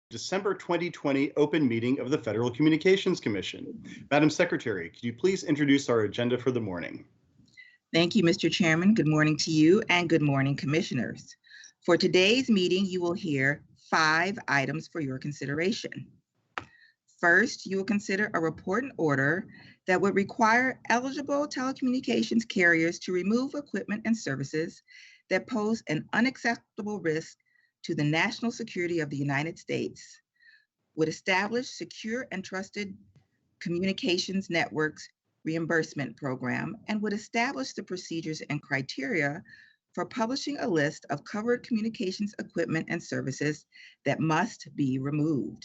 December 2020 open meeting of the Federal Communications Commission. Madam Secretary, could you please introduce our agenda for the morning? Thank you, Mr. Chairman. Good morning to you and good morning, commissioners. For today's meeting, you will hear 5 items for your consideration. First, you will consider a report and order that would require eligible telecommunications carriers to remove equipment and services that pose an unacceptable risk to the national security of the United States, would establish secure and trusted communications networks reimbursement program, and would establish the procedures and criteria for publishing a list of covered communications equipment and services that must be removed.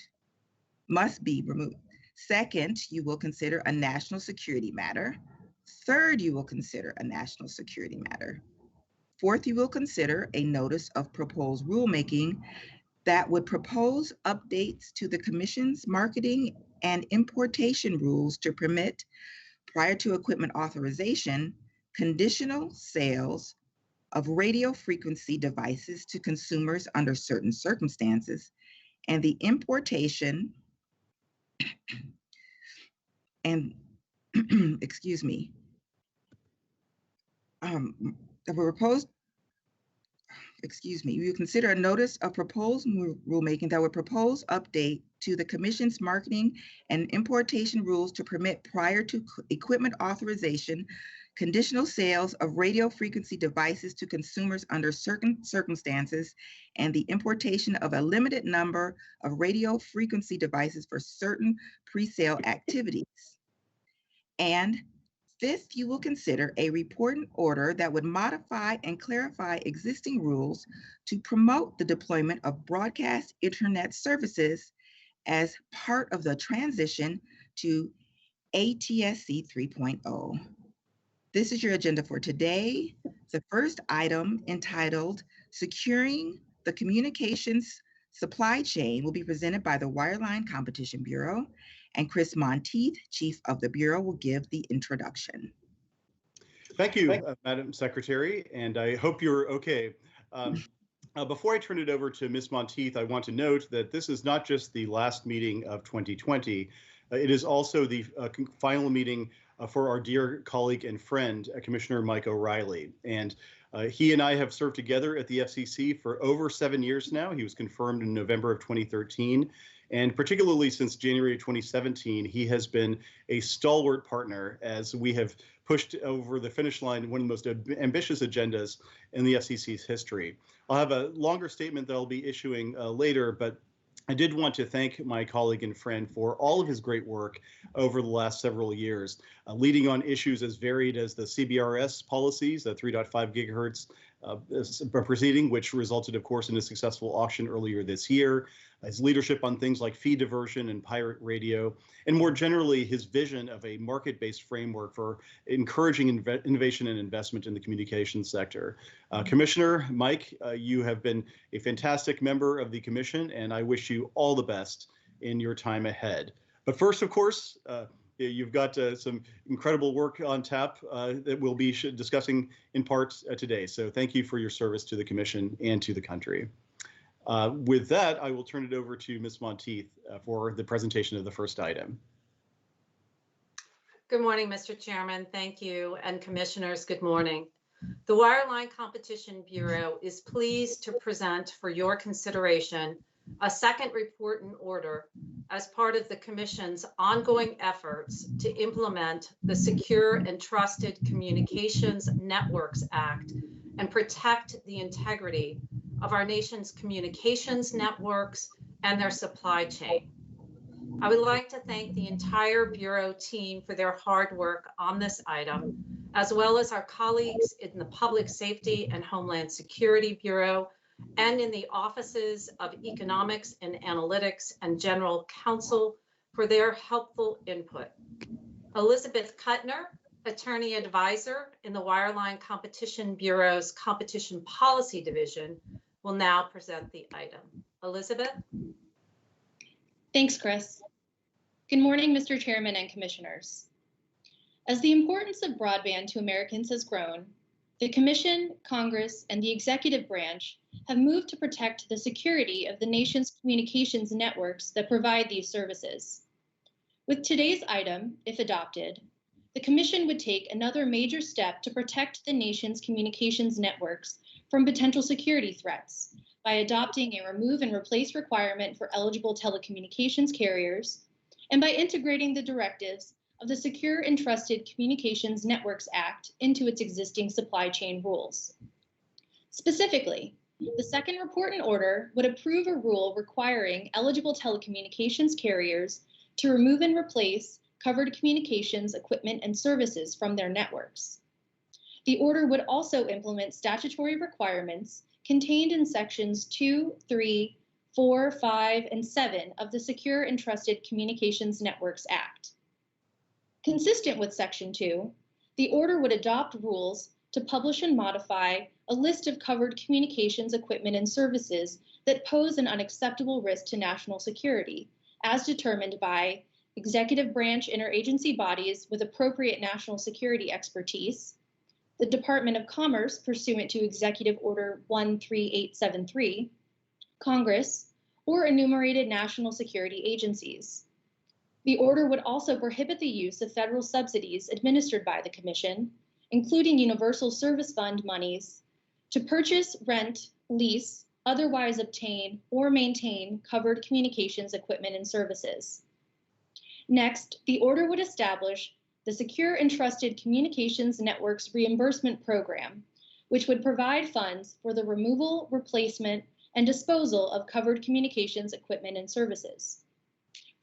Second, you will consider a national security matter. Third, you will consider a national security matter. Fourth, you will consider a notice of proposed rulemaking that would propose updates to the Commission's marketing and importation rules to permit, prior to equipment authorization, conditional sales of radio frequency devices to consumers under certain circumstances, and the importation and excuse me, we will consider a notice of proposed rulemaking that would propose update to the Commission's marketing and importation rules to permit, prior to equipment authorization, conditional sales of radio frequency devices to consumers under certain circumstances, and the importation of a limited number of radio frequency devices for certain pre-sale activities. And fifth, you will consider a report and order that would modify and clarify existing rules to promote the deployment of broadcast internet services as part of the transition to ATSC 3.0. This is your agenda for today. The first item, entitled Securing the Communications Supply Chain, will be presented by the Wireline Competition Bureau, and Chris Monteith, Chief of the Bureau, will give the introduction. Thank you, Madam Secretary, and I hope you're okay. Before I turn it over to Ms. Monteith, I want to note that this is not just the last meeting of 2020. It is also the final meeting for our dear colleague and friend, Commissioner Mike O'Reilly. And he and I have served together at the FCC for over 7 years now. He was confirmed in November of 2013. And particularly since January 2017, he has been a stalwart partner as we have pushed over the finish line one of the most ambitious agendas in the FCC's history. I'll have a longer statement that I'll be issuing later, but I did want to thank my colleague and friend for all of his great work over the last several years, leading on issues as varied as the CBRS policies, the 3.5 gigahertz proceeding, which resulted, of course, in a successful auction earlier this year, his leadership on things like feed diversion and pirate radio, and more generally, his vision of a market-based framework for encouraging innovation and investment in the communications sector. Commissioner Mike, you have been a fantastic member of the commission, and I wish you all the best in your time ahead. But first, of course, you've got some incredible work on tap that we'll be discussing in part today. So thank you for your service to the commission and to the country. With that, I will turn it over to Ms. Monteith for the presentation of the first item. Good morning, Mr. Chairman. Thank you. And commissioners, good morning. The Wireline Competition Bureau is pleased to present for your consideration a second report and order as part of the Commission's ongoing efforts to implement the Secure and Trusted Communications Networks Act and protect the integrity of our nation's communications networks and their supply chain. I would like to thank the entire Bureau team for their hard work on this item, as well as our colleagues in the Public Safety and Homeland Security Bureau and in the offices of Economics and Analytics and General Counsel for their helpful input. Elizabeth Kuttner, Attorney Advisor in the Wireline Competition Bureau's Competition Policy Division, will now present the item. Elizabeth? Thanks, Chris. Good morning, Mr. Chairman and Commissioners. As the importance of broadband to Americans has grown, the Commission, Congress, and the executive branch have moved to protect the security of the nation's communications networks that provide these services. With today's item, if adopted, the Commission would take another major step to protect the nation's communications networks from potential security threats by adopting a remove and replace requirement for eligible telecommunications carriers and by integrating the directives of the Secure and Trusted Communications Networks Act into its existing supply chain rules. Specifically, the second report and order would approve a rule requiring eligible telecommunications carriers to remove and replace covered communications equipment and services from their networks. The order would also implement statutory requirements contained in sections 2, 3, 4, 5, and 7 of the Secure and Trusted Communications Networks Act. Consistent with Section 2, the order would adopt rules to publish and modify a list of covered communications equipment and services that pose an unacceptable risk to national security, as determined by executive branch interagency bodies with appropriate national security expertise, the Department of Commerce pursuant to Executive Order 13873, Congress, or enumerated national security agencies. The order would also prohibit the use of federal subsidies administered by the Commission, including Universal Service Fund monies, to purchase, rent, lease, otherwise obtain, or maintain covered communications equipment and services. Next, the order would establish the Secure and Trusted Communications Networks Reimbursement Program, which would provide funds for the removal, replacement, and disposal of covered communications equipment and services.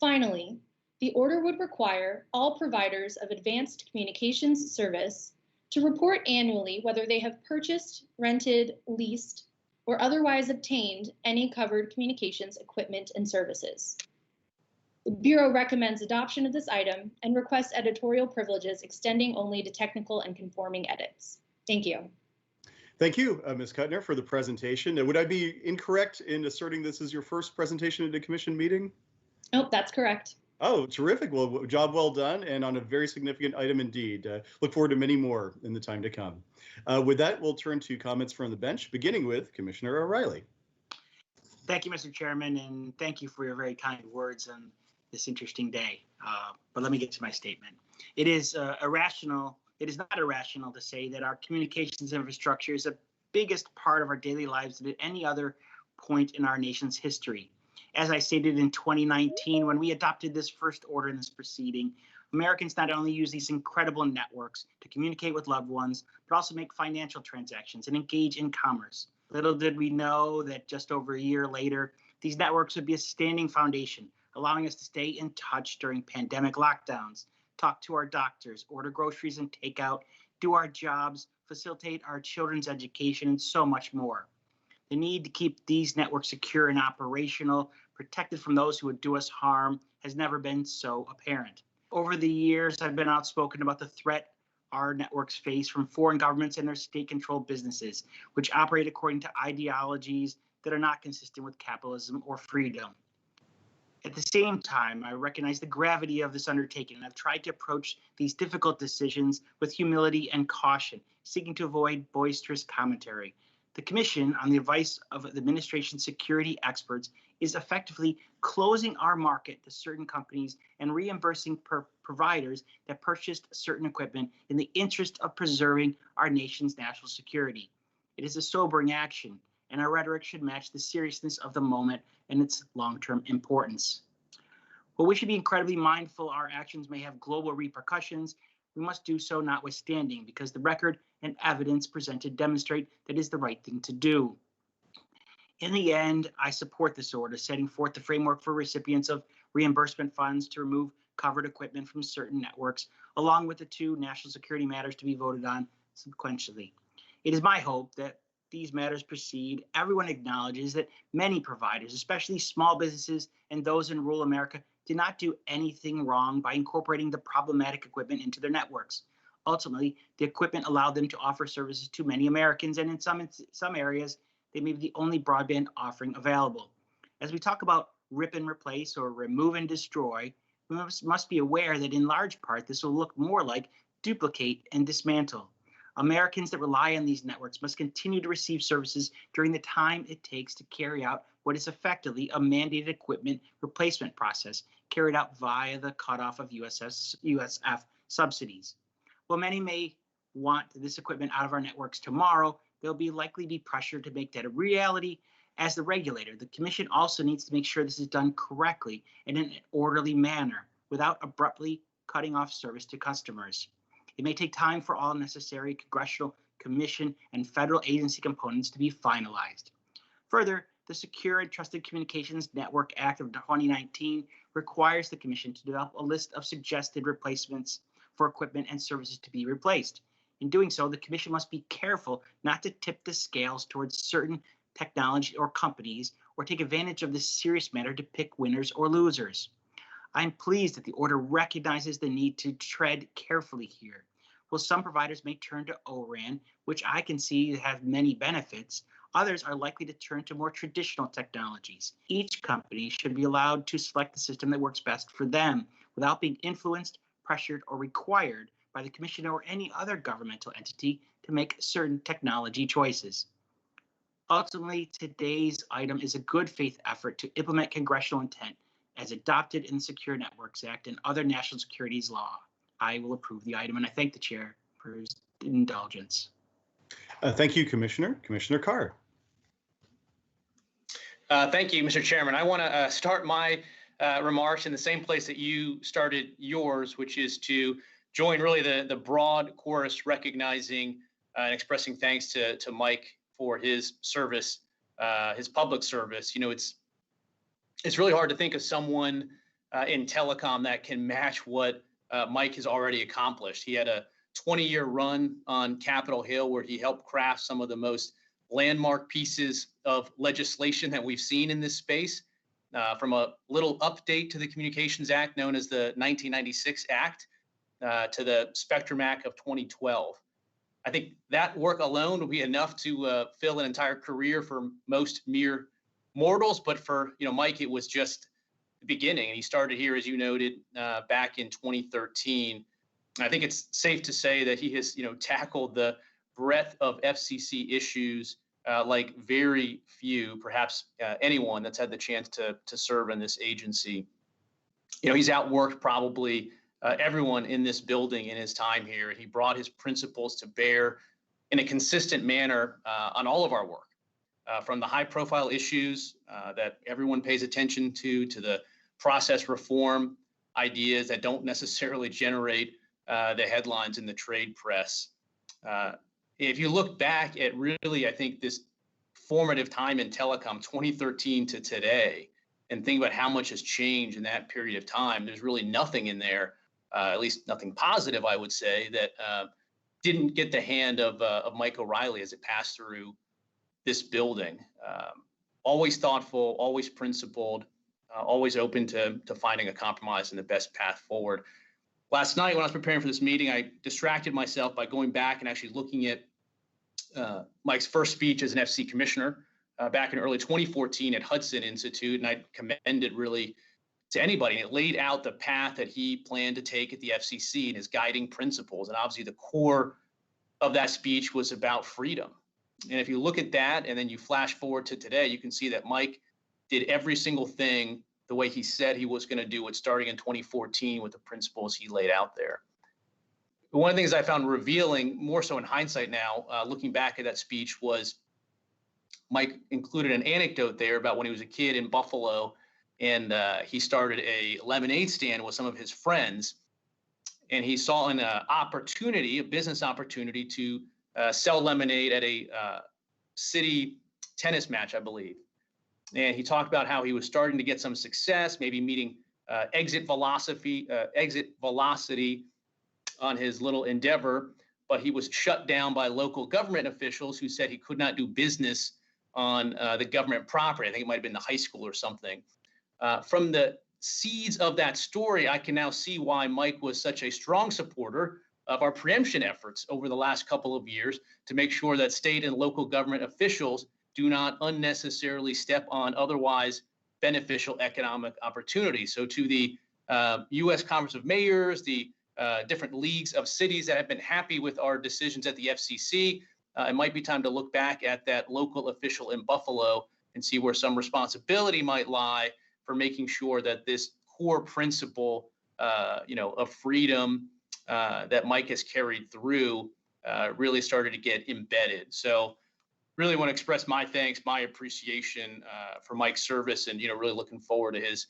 Finally, the order would require all providers of advanced communications service to report annually whether they have purchased, rented, leased, or otherwise obtained any covered communications equipment and services. The Bureau recommends adoption of this item and requests editorial privileges extending only to technical and conforming edits. Thank you. Thank you, Ms. Kuttner, for the presentation. Would I be incorrect in asserting this is your first presentation at a commission meeting? Oh, that's correct. Oh, terrific. Well, job well done, and on a very significant item indeed. Look forward to many more in the time to come. With that, we'll turn to comments from the bench, beginning with Commissioner O'Reilly. Thank you, Mr. Chairman, and thank you for your very kind words on this interesting day. But let me get to my statement. It is not irrational to say that our communications infrastructure is the biggest part of our daily lives than at any other point in our nation's history. As I stated in 2019, when we adopted this first order in this proceeding, Americans not only use these incredible networks to communicate with loved ones, but also make financial transactions and engage in commerce. Little did we know that just over a year later, these networks would be a standing foundation, allowing us to stay in touch during pandemic lockdowns, talk to our doctors, order groceries and takeout, do our jobs, facilitate our children's education, and so much more. The need to keep these networks secure and operational, protected from those who would do us harm, has never been so apparent. Over the years, I've been outspoken about the threat our networks face from foreign governments and their state-controlled businesses, which operate according to ideologies that are not consistent with capitalism or freedom. At the same time, I recognize the gravity of this undertaking, and I've tried to approach these difficult decisions with humility and caution, seeking to avoid boisterous commentary. The Commission, on the advice of the administration's security experts, is effectively closing our market to certain companies and reimbursing providers that purchased certain equipment in the interest of preserving our nation's national security. It is a sobering action, and our rhetoric should match the seriousness of the moment and its long-term importance. While we should be incredibly mindful our actions may have global repercussions, we must do so notwithstanding, because the record and evidence presented demonstrate that is the right thing to do. In the end, I support this order, setting forth the framework for recipients of reimbursement funds to remove covered equipment from certain networks, along with the two national security matters to be voted on sequentially. It is my hope that these matters proceed, everyone acknowledges that many providers, especially small businesses and those in rural America, did not do anything wrong by incorporating the problematic equipment into their networks. Ultimately, the equipment allowed them to offer services to many Americans, and in some areas, they may be the only broadband offering available. As we talk about rip and replace or remove and destroy, we must be aware that in large part, this will look more like duplicate and dismantle. Americans that rely on these networks must continue to receive services during the time it takes to carry out what is effectively a mandated equipment replacement process carried out via the cutoff of USF subsidies. While many may want this equipment out of our networks tomorrow, they'll likely be pressured to make that a reality. As the regulator, the Commission also needs to make sure this is done correctly and in an orderly manner without abruptly cutting off service to customers. It may take time for all necessary congressional, commission, and federal agency components to be finalized. Further, the Secure and Trusted Communications Network Act of 2019 requires the Commission to develop a list of suggested replacements for equipment and services to be replaced. In doing so, the Commission must be careful not to tip the scales towards certain technology or companies or take advantage of this serious matter to pick winners or losers. I'm pleased that the order recognizes the need to tread carefully here. While some providers may turn to O-RAN, which I can see have many benefits, others are likely to turn to more traditional technologies. Each company should be allowed to select the system that works best for them without being influenced, pressured, or required by the Commission or any other governmental entity to make certain technology choices. Ultimately, today's item is a good faith effort to implement congressional intent as adopted in the Secure Networks Act and other national securities law. I will approve the item, and I thank the chair for his indulgence. Thank you, Commissioner. Commissioner Carr. Thank you, Mr. Chairman. I want to start my remarks in the same place that you started yours, which is to join really the broad chorus recognizing and expressing thanks to Mike for his service, his public service. You know, it's really hard to think of someone in telecom that can match what Mike has already accomplished. He had a 20-year run on Capitol Hill where he helped craft some of the most landmark pieces of legislation that we've seen in this space, from a little update to the Communications Act known as the 1996 Act to the Spectrum Act of 2012. I think that work alone will be enough to fill an entire career for most mere mortals, but for Mike, it was just the beginning. And he started here, as you noted, back in 2013. I think it's safe to say that he has tackled the breadth of FCC issues like very few, perhaps anyone that's had the chance to serve in this agency. He's outworked probably everyone in this building in his time here. He brought his principles to bear in a consistent manner on all of our work, from the high-profile issues that everyone pays attention to the process reform ideas that don't necessarily generate the headlines in the trade press. If you look back at really, I think, this formative time in telecom, 2013 to today, and think about how much has changed in that period of time, there's really nothing in there, at least nothing positive, I would say, that didn't get the hand of Mike O'Reilly as it passed through this building. Always thoughtful, always principled, always open to finding a compromise and the best path forward. Last night when I was preparing for this meeting, I distracted myself by going back and actually looking at Mike's first speech as an FC commissioner back in early 2014 at Hudson Institute, and I commend it really to anybody. And it laid out the path that he planned to take at the FCC and his guiding principles. And obviously the core of that speech was about freedom. And if you look at that and then you flash forward to today, you can see that Mike did every single thing the way he said he was going to do it, starting in 2014 with the principles he laid out there. But one of the things I found revealing, more so in hindsight now, looking back at that speech, was Mike included an anecdote there about when he was a kid in Buffalo, and he started a lemonade stand with some of his friends, and he saw an opportunity, a business opportunity, to sell lemonade at a city tennis match, I believe. And he talked about how he was starting to get some success, maybe meeting exit velocity on his little endeavor, but he was shut down by local government officials who said he could not do business on the government property. I think it might have been the high school or something. From the seeds of that story, I can now see why Mike was such a strong supporter of our preemption efforts over the last couple of years to make sure that state and local government officials do not unnecessarily step on otherwise beneficial economic opportunities. So to the U.S. Conference of Mayors, the different leagues of cities that have been happy with our decisions at the FCC. It might be time to look back at that local official in Buffalo and see where some responsibility might lie for making sure that this core principle, of freedom that Mike has carried through really started to get embedded. So really want to express my thanks, my appreciation for Mike's service, and really looking forward to his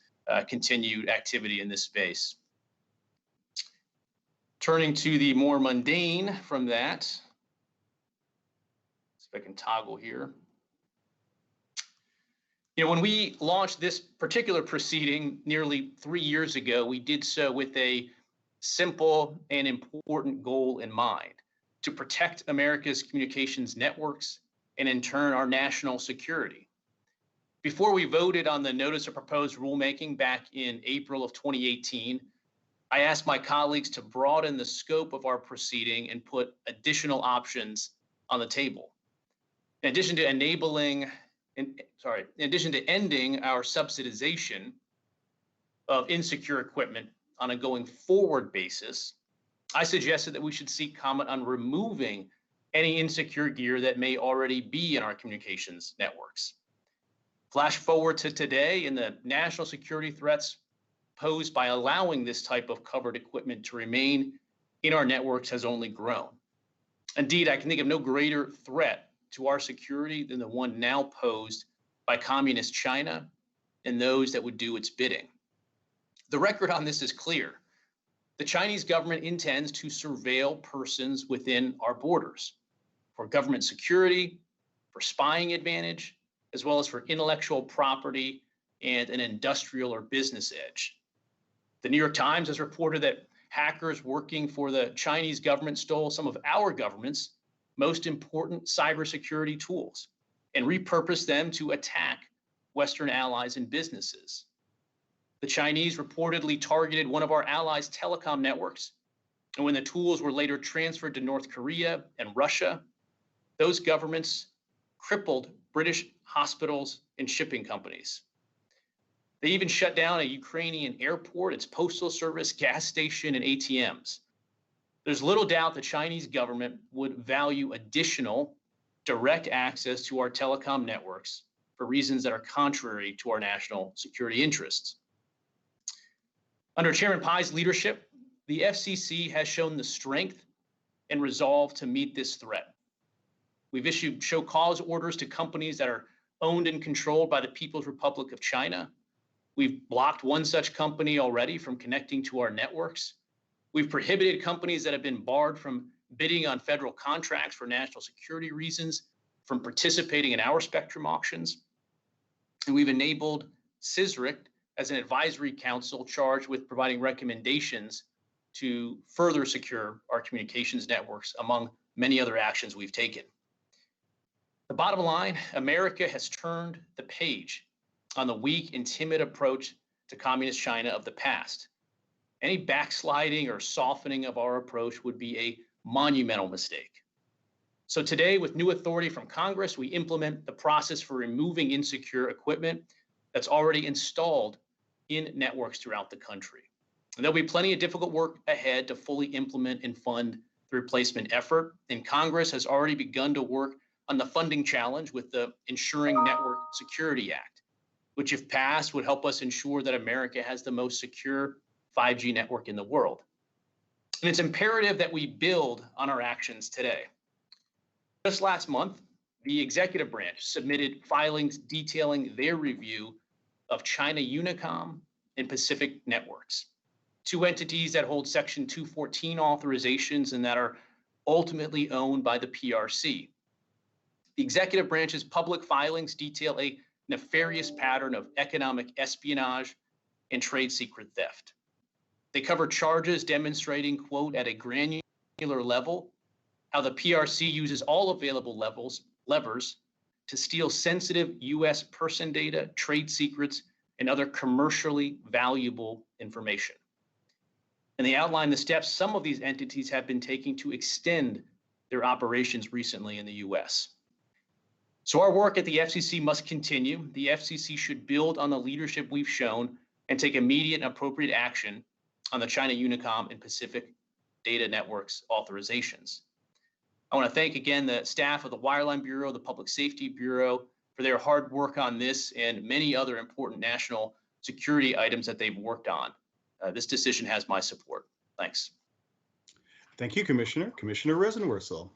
continued activity in this space. Turning to the more mundane from that, see if I can toggle here. When we launched this particular proceeding nearly 3 years ago, we did so with a simple and important goal in mind: to protect America's communications networks and in turn our national security. Before we voted on the notice of proposed rulemaking back in April of 2018, I asked my colleagues to broaden the scope of our proceeding and put additional options on the table. In addition to ending our subsidization of insecure equipment on a going forward basis, I suggested that we should seek comment on removing any insecure gear that may already be in our communications networks. Flash forward to today, and the national security threats posed by allowing this type of covered equipment to remain in our networks has only grown. Indeed, I can think of no greater threat to our security than the one now posed by communist China and those that would do its bidding. The record on this is clear. The Chinese government intends to surveil persons within our borders for government security, for spying advantage, as well as for intellectual property and an industrial or business edge. The New York Times has reported that hackers working for the Chinese government stole some of our government's most important cybersecurity tools and repurposed them to attack Western allies and businesses. The Chinese reportedly targeted one of our allies' telecom networks, and when the tools were later transferred to North Korea and Russia, those governments crippled British hospitals and shipping companies. They even shut down a Ukrainian airport, its postal service, gas station, and ATMs. There's little doubt the Chinese government would value additional direct access to our telecom networks for reasons that are contrary to our national security interests. Under Chairman Pai's leadership, the FCC has shown the strength and resolve to meet this threat. We've issued show cause orders to companies that are owned and controlled by the People's Republic of China. We've blocked one such company already from connecting to our networks. We've prohibited companies that have been barred from bidding on federal contracts for national security reasons from participating in our spectrum auctions. And we've enabled CISRIC as an advisory council charged with providing recommendations to further secure our communications networks, among many other actions we've taken. The bottom line, America has turned the page on the weak and timid approach to communist China of the past. Any backsliding or softening of our approach would be a monumental mistake. So today, with new authority from Congress, we implement the process for removing insecure equipment that's already installed in networks throughout the country. And there'll be plenty of difficult work ahead to fully implement and fund the replacement effort. And Congress has already begun to work on the funding challenge with the Ensuring Network Security Act, which, if passed, would help us ensure that America has the most secure 5G network in the world. And it's imperative that we build on our actions today. Just last month, the executive branch submitted filings detailing their review of China Unicom and Pacific Networks, two entities that hold Section 214 authorizations and that are ultimately owned by the PRC. The executive branch's public filings detail a nefarious pattern of economic espionage and trade secret theft. They cover charges demonstrating, quote, at a granular level, how the PRC uses all available levers to steal sensitive U.S. person data, trade secrets, and other commercially valuable information. And they outline the steps some of these entities have been taking to extend their operations recently in the U.S. So our work at the FCC must continue. The FCC should build on the leadership we've shown and take immediate and appropriate action on the China Unicom and Pacific data networks authorizations. I want to thank again the staff of the Wireline Bureau, the Public Safety Bureau, for their hard work on this and many other important national security items that they've worked on. This decision has my support. Thanks. Thank you, Commissioner. Commissioner Rosenworcel.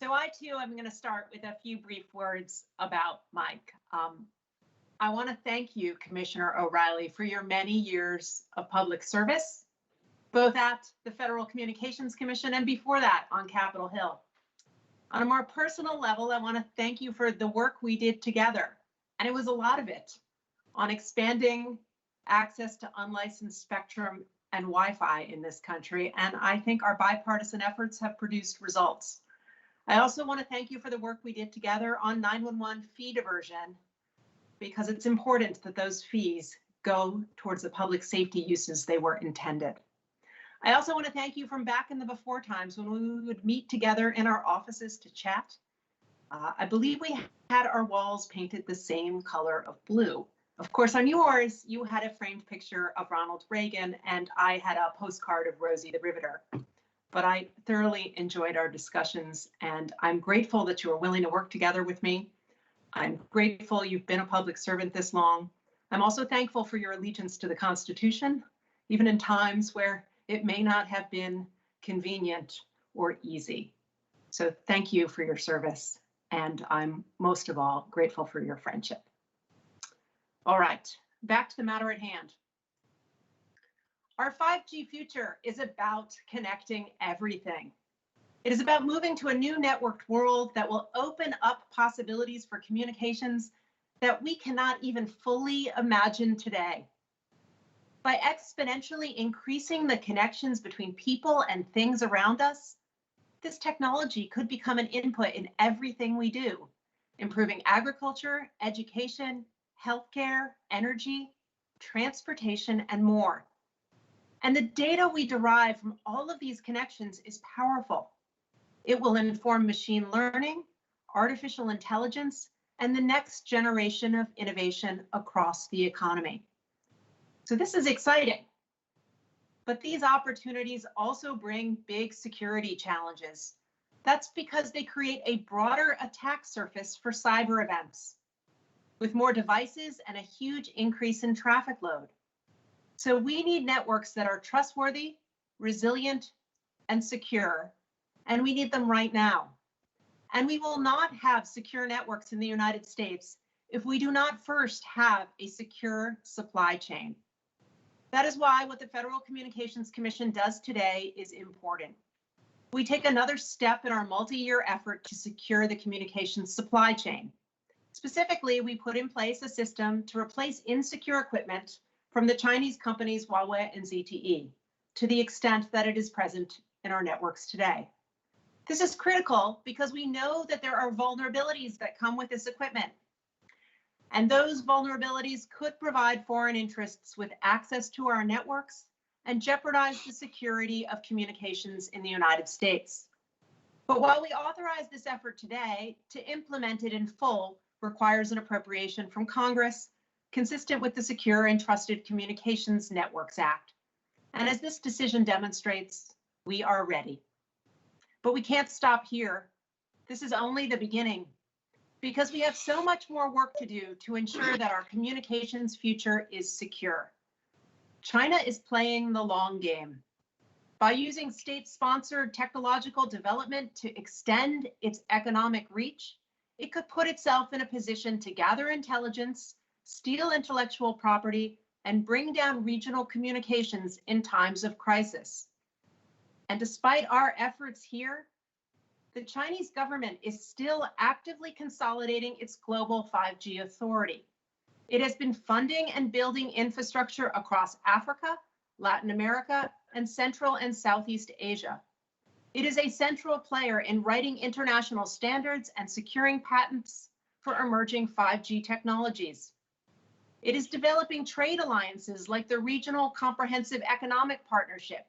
So I too am going to start with a few brief words about Mike. I want to thank you, Commissioner O'Reilly, for your many years of public service, both at the Federal Communications Commission and before that on Capitol Hill. On a more personal level, I want to thank you for the work we did together, and it was a lot of it, on expanding access to unlicensed spectrum and Wi-Fi in this country, and I think our bipartisan efforts have produced results. I also want to thank you for the work we did together on 911 fee diversion, because it's important that those fees go towards the public safety uses they were intended. I also want to thank you from back in the before times when we would meet together in our offices to chat. I believe we had our walls painted the same color of blue. Of course, on yours, you had a framed picture of Ronald Reagan, and I had a postcard of Rosie the Riveter. But I thoroughly enjoyed our discussions, and I'm grateful that you are willing to work together with me. I'm grateful you've been a public servant this long. I'm also thankful for your allegiance to the Constitution, even in times where it may not have been convenient or easy. So thank you for your service, and I'm most of all grateful for your friendship. All right, back to the matter at hand. Our 5G future is about connecting everything. It is about moving to a new networked world that will open up possibilities for communications that we cannot even fully imagine today. By exponentially increasing the connections between people and things around us, this technology could become an input in everything we do, improving agriculture, education, healthcare, energy, transportation, and more. And the data we derive from all of these connections is powerful. It will inform machine learning, artificial intelligence, and the next generation of innovation across the economy. So this is exciting. But these opportunities also bring big security challenges. That's because they create a broader attack surface for cyber events, with more devices and a huge increase in traffic load. So we need networks that are trustworthy, resilient, and secure, and we need them right now. And we will not have secure networks in the United States if we do not first have a secure supply chain. That is why what the Federal Communications Commission does today is important. We take another step in our multi-year effort to secure the communications supply chain. Specifically, we put in place a system to replace insecure equipment from the Chinese companies Huawei and ZTE, to the extent that it is present in our networks today. This is critical because we know that there are vulnerabilities that come with this equipment. And those vulnerabilities could provide foreign interests with access to our networks and jeopardize the security of communications in the United States. But while we authorize this effort today, to implement it in full requires an appropriation from Congress consistent with the Secure and Trusted Communications Networks Act. And as this decision demonstrates, we are ready. But we can't stop here. This is only the beginning, because we have so much more work to do to ensure that our communications future is secure. China is playing the long game. By using state-sponsored technological development to extend its economic reach, it could put itself in a position to gather intelligence, steal intellectual property, and bring down regional communications in times of crisis. And despite our efforts here, the Chinese government is still actively consolidating its global 5G authority. It has been funding and building infrastructure across Africa, Latin America, and Central and Southeast Asia. It is a central player in writing international standards and securing patents for emerging 5G technologies. It is developing trade alliances like the Regional Comprehensive Economic Partnership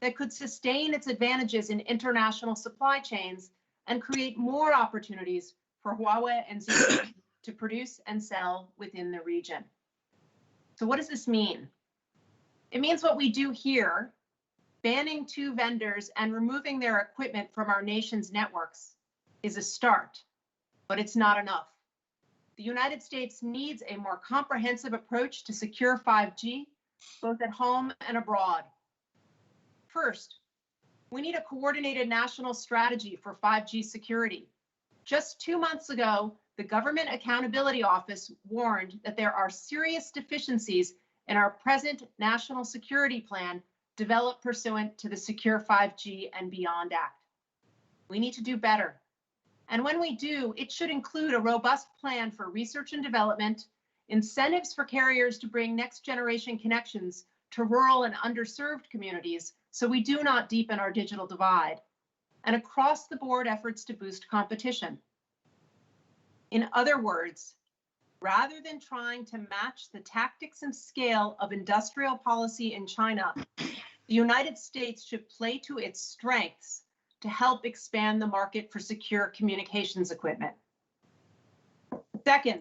that could sustain its advantages in international supply chains and create more opportunities for Huawei and ZTE to produce and sell within the region. So what does this mean? It means what we do here banning 2 vendors and removing their equipment from our nation's networks is a start, but it's not enough. The United States needs a more comprehensive approach to secure 5G, both at home and abroad. First, we need a coordinated national strategy for 5G security. Just 2 months ago, the Government Accountability Office warned that there are serious deficiencies in our present National Security Plan developed pursuant to the Secure 5G and Beyond Act. We need to do better. And when we do, it should include a robust plan for research and development, incentives for carriers to bring next generation connections to rural and underserved communities so we do not deepen our digital divide, and across the board efforts to boost competition. In other words, rather than trying to match the tactics and scale of industrial policy in China, the United States should play to its strengths to help expand the market for secure communications equipment. Second,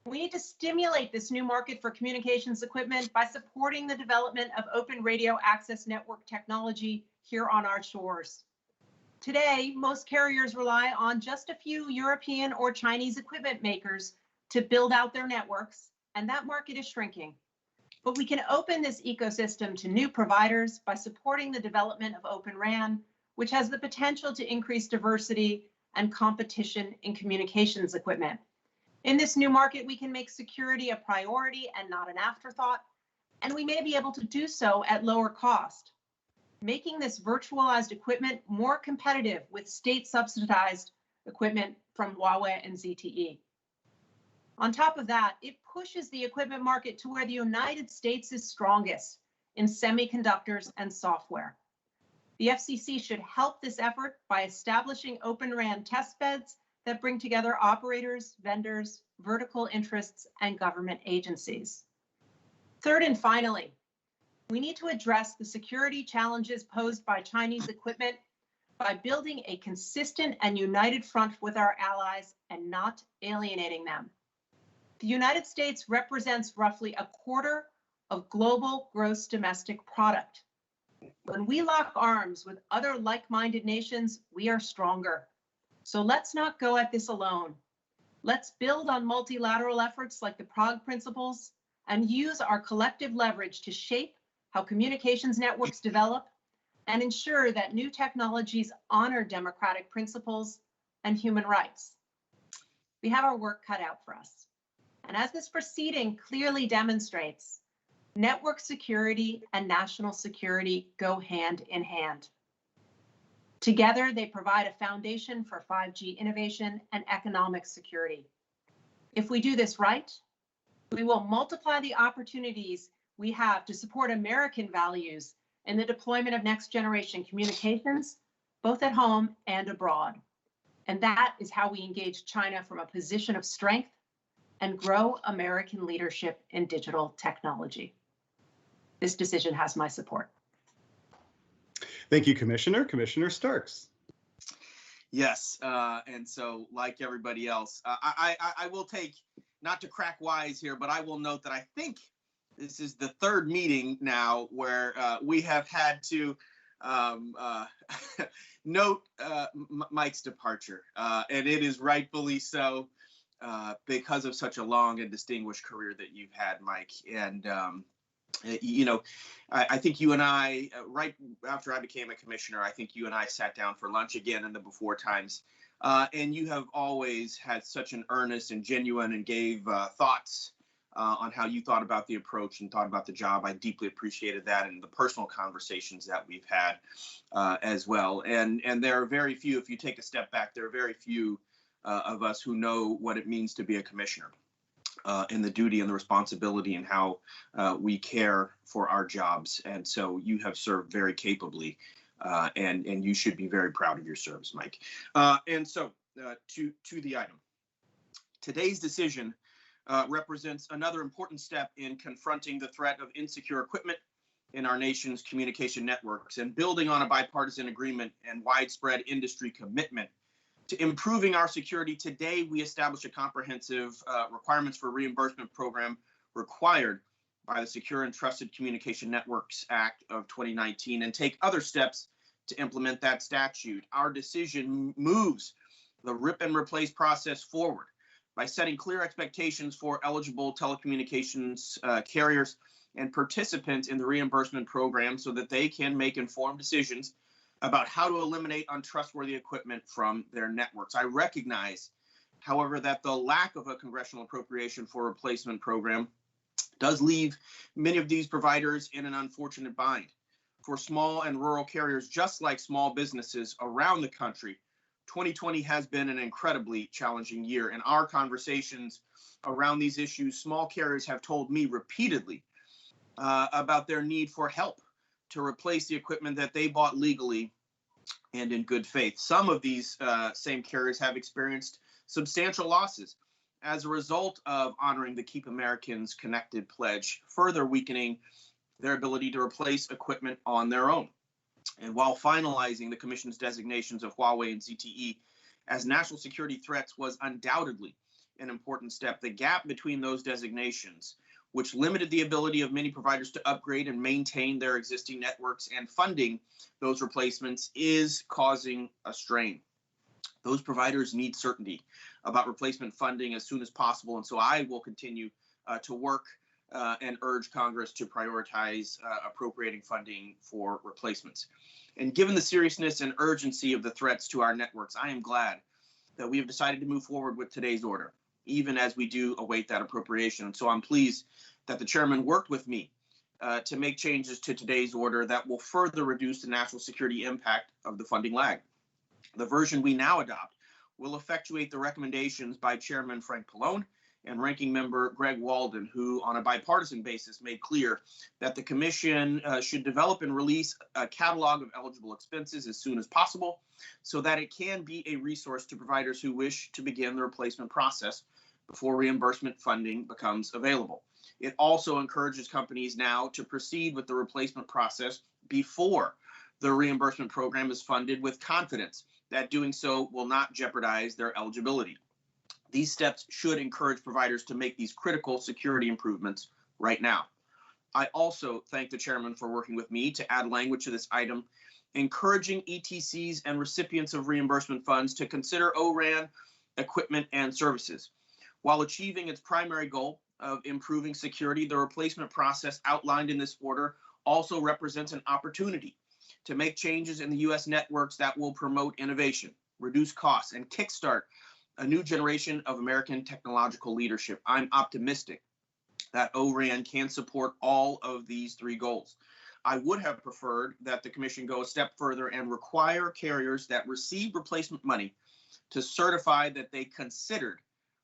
we need to stimulate this new market for communications equipment by supporting the development of open radio access network technology here on our shores. Today, most carriers rely on just a few European or Chinese equipment makers to build out their networks, and that market is shrinking. But we can open this ecosystem to new providers by supporting the development of Open RAN, which has the potential to increase diversity and competition in communications equipment. In this new market, we can make security a priority and not an afterthought, and we may be able to do so at lower cost, making this virtualized equipment more competitive with state-subsidized equipment from Huawei and ZTE. On top of that, it pushes the equipment market to where the United States is strongest in semiconductors and software. The FCC should help this effort by establishing Open RAN test beds that bring together operators, vendors, vertical interests, and government agencies. Third and finally, we need to address the security challenges posed by Chinese equipment by building a consistent and united front with our allies and not alienating them. The United States represents roughly a quarter of global gross domestic product. When we lock arms with other like-minded nations, we are stronger. So let's not go at this alone. Let's build on multilateral efforts like the Prague Principles and use our collective leverage to shape how communications networks develop and ensure that new technologies honor democratic principles and human rights. We have our work cut out for us. And as this proceeding clearly demonstrates, network security and national security go hand in hand. Together, they provide a foundation for 5G innovation and economic security. If we do this right, we will multiply the opportunities we have to support American values in the deployment of next generation communications, both at home and abroad. And that is how we engage China from a position of strength and grow American leadership in digital technology. This decision has my support. Thank you, Commissioner. Commissioner Starks. Yes, and so like everybody else, I will take, not to crack wise here, but I will note that I think this is the third meeting now where we have had to note Mike's departure, and it is rightfully so because of such a long and distinguished career that you've had, Mike. And you know, I think you and I, right after I became a commissioner, I think you and I sat down for lunch again in the before times. And you have always had such an earnest and genuine and gave thoughts on how you thought about the approach and thought about the job. I deeply appreciated that and the personal conversations that we've had as well. And there are very few, if you take a step back, there are very few of us who know what it means to be a commissioner. And the duty and the responsibility and how we care for our jobs. And so you have served very capably, and you should be very proud of your service, Mike. And so to the item. Today's decision represents another important step in confronting the threat of insecure equipment in our nation's communication networks and building on a bipartisan agreement and widespread industry commitment to improving our security. Today, we establish a comprehensive requirements for reimbursement program required by the Secure and Trusted Communication Networks Act of 2019 and take other steps to implement that statute. Our decision moves the rip and replace process forward by setting clear expectations for eligible telecommunications carriers and participants in the reimbursement program so that they can make informed decisions about how to eliminate untrustworthy equipment from their networks. I recognize, however, that the lack of a congressional appropriation for a replacement program does leave many of these providers in an unfortunate bind. For small and rural carriers, just like small businesses around the country, 2020 has been an incredibly challenging year. In our conversations around these issues, small carriers have told me repeatedly about their need for help to replace the equipment that they bought legally and in good faith. Some of these same carriers have experienced substantial losses as a result of honoring the Keep Americans Connected pledge, further weakening their ability to replace equipment on their own. And while finalizing the Commission's designations of Huawei and ZTE as national security threats was undoubtedly an important step, the gap between those designations, which limited the ability of many providers to upgrade and maintain their existing networks and funding those replacements, is causing a strain. Those providers need certainty about replacement funding as soon as possible, and so I will continue to work and urge Congress to prioritize appropriating funding for replacements. And given the seriousness and urgency of the threats to our networks, I am glad that we have decided to move forward with today's order, even as we do await that appropriation. And so I'm pleased that the chairman worked with me to make changes to today's order that will further reduce the national security impact of the funding lag. The version we now adopt will effectuate the recommendations by Chairman Frank Pallone and Ranking Member Greg Walden, who on a bipartisan basis made clear that the Commission should develop and release a catalog of eligible expenses as soon as possible so that it can be a resource to providers who wish to begin the replacement process before reimbursement funding becomes available. It also encourages companies now to proceed with the replacement process before the reimbursement program is funded, with confidence that doing so will not jeopardize their eligibility. These steps should encourage providers to make these critical security improvements right now. I also thank the chairman for working with me to add language to this item, encouraging ETCs and recipients of reimbursement funds to consider O-RAN equipment and services. While achieving its primary goal of improving security, the replacement process outlined in this order also represents an opportunity to make changes in the U.S. networks that will promote innovation, reduce costs, and kickstart a new generation of American technological leadership. I'm optimistic that O-RAN can support all of these three goals. I would have preferred that the Commission go a step further and require carriers that receive replacement money to certify that they considered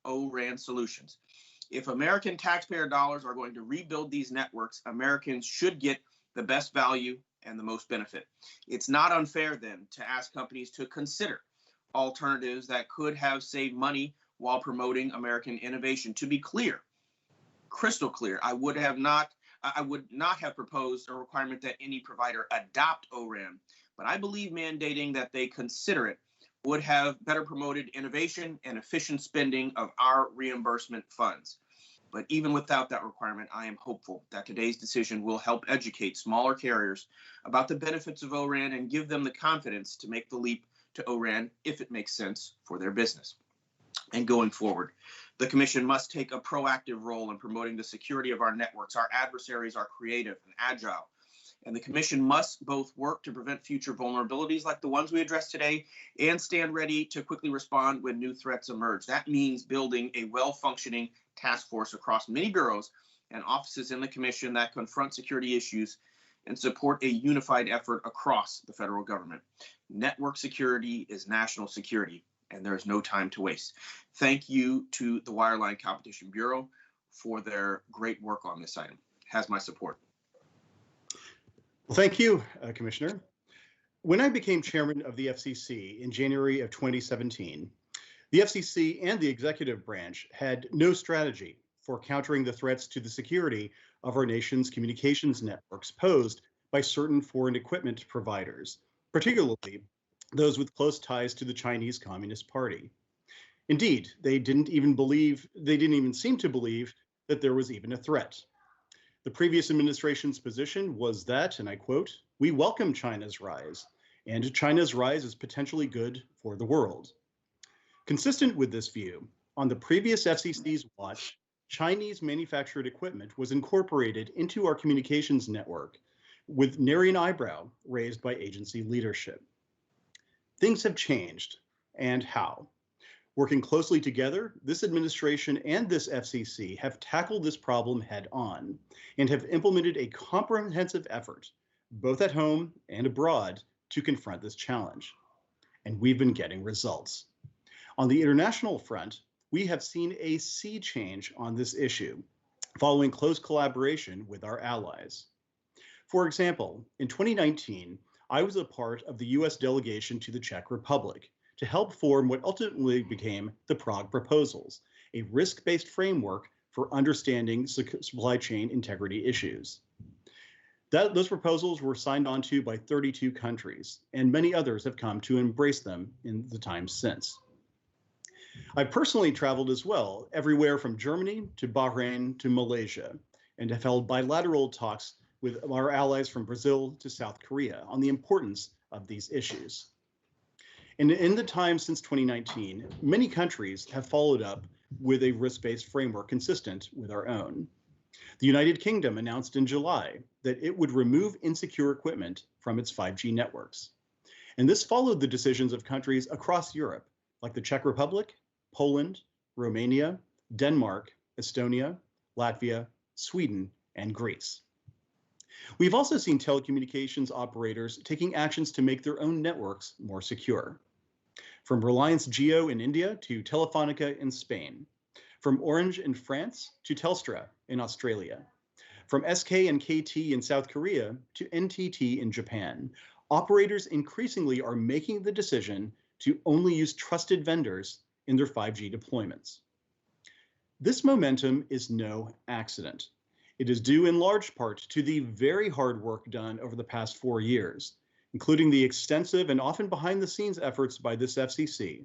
O-RAN solutions. If American taxpayer dollars are going to rebuild these networks, Americans should get the best value and the most benefit. It's not unfair then to ask companies to consider alternatives that could have saved money while promoting American innovation. To be clear, crystal clear, I would not have proposed a requirement that any provider adopt O-RAN, but I believe mandating that they consider it would have better promoted innovation and efficient spending of our reimbursement funds. But even without that requirement, I am hopeful that today's decision will help educate smaller carriers about the benefits of O-RAN and give them the confidence to make the leap to O-RAN if it makes sense for their business. And going forward, the Commission must take a proactive role in promoting the security of our networks. Our adversaries are creative and agile, and the Commission must both work to prevent future vulnerabilities like the ones we addressed today and stand ready to quickly respond when new threats emerge. That means building a well-functioning task force across many bureaus and offices in the Commission that confront security issues and support a unified effort across the federal government. Network security is national security, and there is no time to waste. Thank you to the Wireline Competition Bureau for their great work on this item. Has my support. Well, thank you, Commissioner. When I became chairman of the FCC in January of 2017, the FCC and the executive branch had no strategy for countering the threats to the security of our nation's communications networks posed by certain foreign equipment providers, particularly those with close ties to the Chinese Communist Party. Indeed, they didn't even seem to believe that there was even a threat. The previous administration's position was that, and I quote, "We welcome China's rise, and China's rise is potentially good for the world." Consistent with this view, on the previous FCC's watch, Chinese manufactured equipment was incorporated into our communications network with nary an eyebrow raised by agency leadership. Things have changed, and how? Working closely together, this administration and this FCC have tackled this problem head on and have implemented a comprehensive effort, both at home and abroad, to confront this challenge. And we've been getting results. On the international front, we have seen a sea change on this issue, following close collaboration with our allies. For example, in 2019, I was a part of the US delegation to the Czech Republic to help form what ultimately became the Prague Proposals, a risk-based framework for understanding supply chain integrity issues. Those proposals were signed onto by 32 countries, and many others have come to embrace them in the time since. I've personally traveled as well, everywhere from Germany to Bahrain to Malaysia, and have held bilateral talks with our allies from Brazil to South Korea on the importance of these issues. And in the time since 2019, many countries have followed up with a risk-based framework consistent with our own. The United Kingdom announced in July that it would remove insecure equipment from its 5G networks. And this followed the decisions of countries across Europe, like the Czech Republic, Poland, Romania, Denmark, Estonia, Latvia, Sweden, and Greece. We've also seen telecommunications operators taking actions to make their own networks more secure. From Reliance Jio in India to Telefonica in Spain, from Orange in France to Telstra in Australia, from SK and KT in South Korea to NTT in Japan, operators increasingly are making the decision to only use trusted vendors in their 5G deployments. This momentum is no accident. It is due in large part to the very hard work done over the past 4 years, including the extensive and often behind-the-scenes efforts by this FCC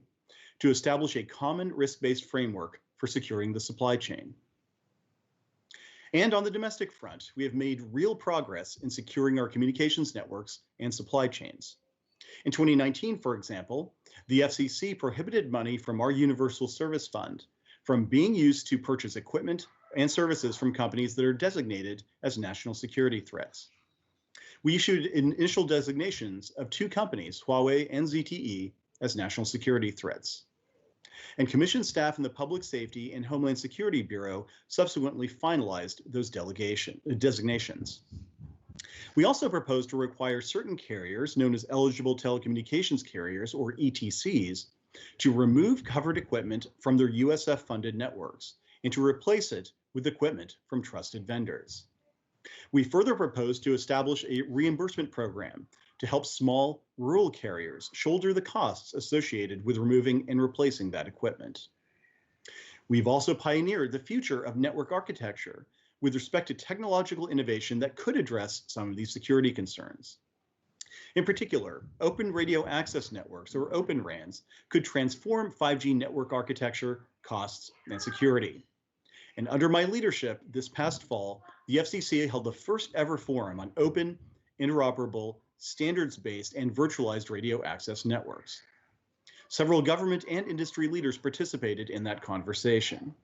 to establish a common risk-based framework for securing the supply chain. And on the domestic front, we have made real progress in securing our communications networks and supply chains. In 2019, for example, the FCC prohibited money from our Universal Service Fund from being used to purchase equipment and services from companies that are designated as national security threats. We issued initial designations of 2 companies, Huawei and ZTE, as national security threats. And Commission staff in the Public Safety and Homeland Security Bureau subsequently finalized those designations. We also proposed to require certain carriers, known as eligible telecommunications carriers, or ETCs, to remove covered equipment from their USF-funded networks and to replace it with equipment from trusted vendors. We further proposed to establish a reimbursement program to help small rural carriers shoulder the costs associated with removing and replacing that equipment. We've also pioneered the future of network architecture with respect to technological innovation that could address some of these security concerns. In particular, open radio access networks, or Open RANs, could transform 5G network architecture, costs, and security. And under my leadership this past fall, the FCC held the first ever forum on open, interoperable, standards-based, and virtualized radio access networks. Several government and industry leaders participated in that conversation.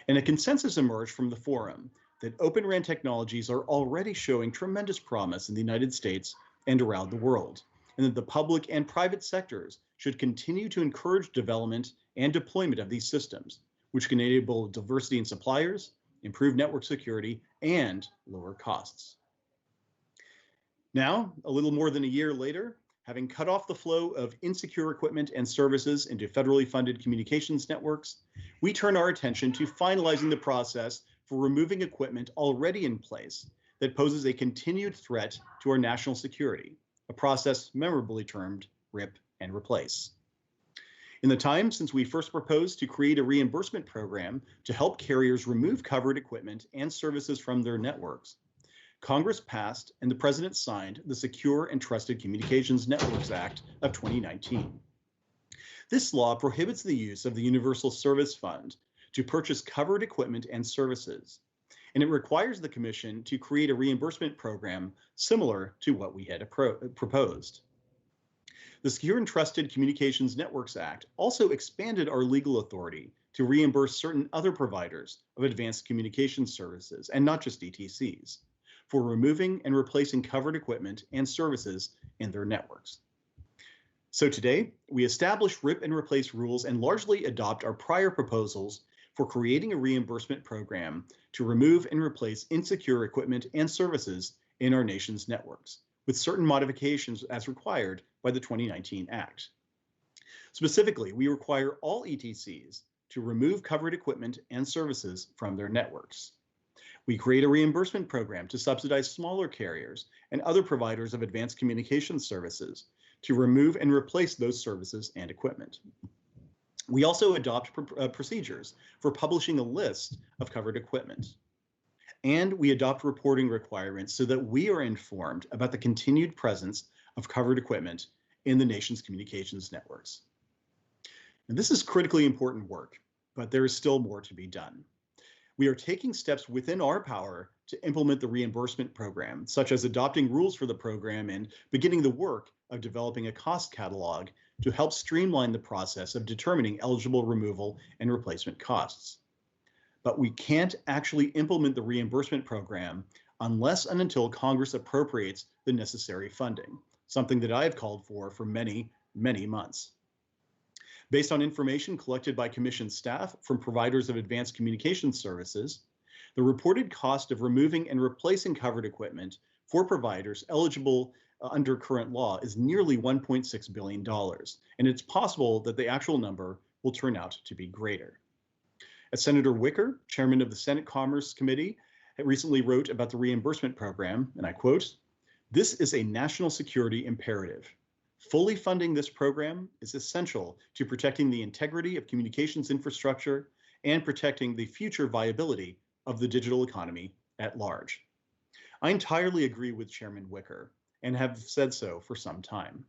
And a consensus emerged from the forum that Open RAN technologies are already showing tremendous promise in the United States and around the world, and that the public and private sectors should continue to encourage development and deployment of these systems, which can enable diversity in suppliers, improve network security, and lower costs. Now, a little more than a year later, having cut off the flow of insecure equipment and services into federally funded communications networks, we turn our attention to finalizing the process for removing equipment already in place that poses a continued threat to our national security, a process memorably termed RIP and replace. In the time since we first proposed to create a reimbursement program to help carriers remove covered equipment and services from their networks, Congress passed and the President signed the Secure and Trusted Communications Networks Act of 2019. This law prohibits the use of the Universal Service Fund to purchase covered equipment and services, and it requires the Commission to create a reimbursement program similar to what we had proposed. The Secure and Trusted Communications Networks Act also expanded our legal authority to reimburse certain other providers of advanced communications services, and not just ATCs, for removing and replacing covered equipment and services in their networks. So today, we establish rip and replace rules and largely adopt our prior proposals for creating a reimbursement program to remove and replace insecure equipment and services in our nation's networks, with certain modifications as required by the 2019 Act. Specifically, we require all ETCs to remove covered equipment and services from their networks. We create a reimbursement program to subsidize smaller carriers and other providers of advanced communications services to remove and replace those services and equipment. We also adopt procedures for publishing a list of covered equipment. And we adopt reporting requirements so that we are informed about the continued presence of covered equipment in the nation's communications networks. And this is critically important work, but there is still more to be done. We are taking steps within our power to implement the reimbursement program, such as adopting rules for the program and beginning the work of developing a cost catalog to help streamline the process of determining eligible removal and replacement costs. But we can't actually implement the reimbursement program unless and until Congress appropriates the necessary funding, something that I have called for many, many months. Based on information collected by Commission staff from providers of advanced communication services, the reported cost of removing and replacing covered equipment for providers eligible under current law is nearly $1.6 billion, and it's possible that the actual number will turn out to be greater. As Senator Wicker, chairman of the Senate Commerce Committee, recently wrote about the reimbursement program, and I quote, "This is a national security imperative. Fully funding this program is essential to protecting the integrity of communications infrastructure and protecting the future viability of the digital economy at large." I entirely agree with Chairman Wicker and have said so for some time.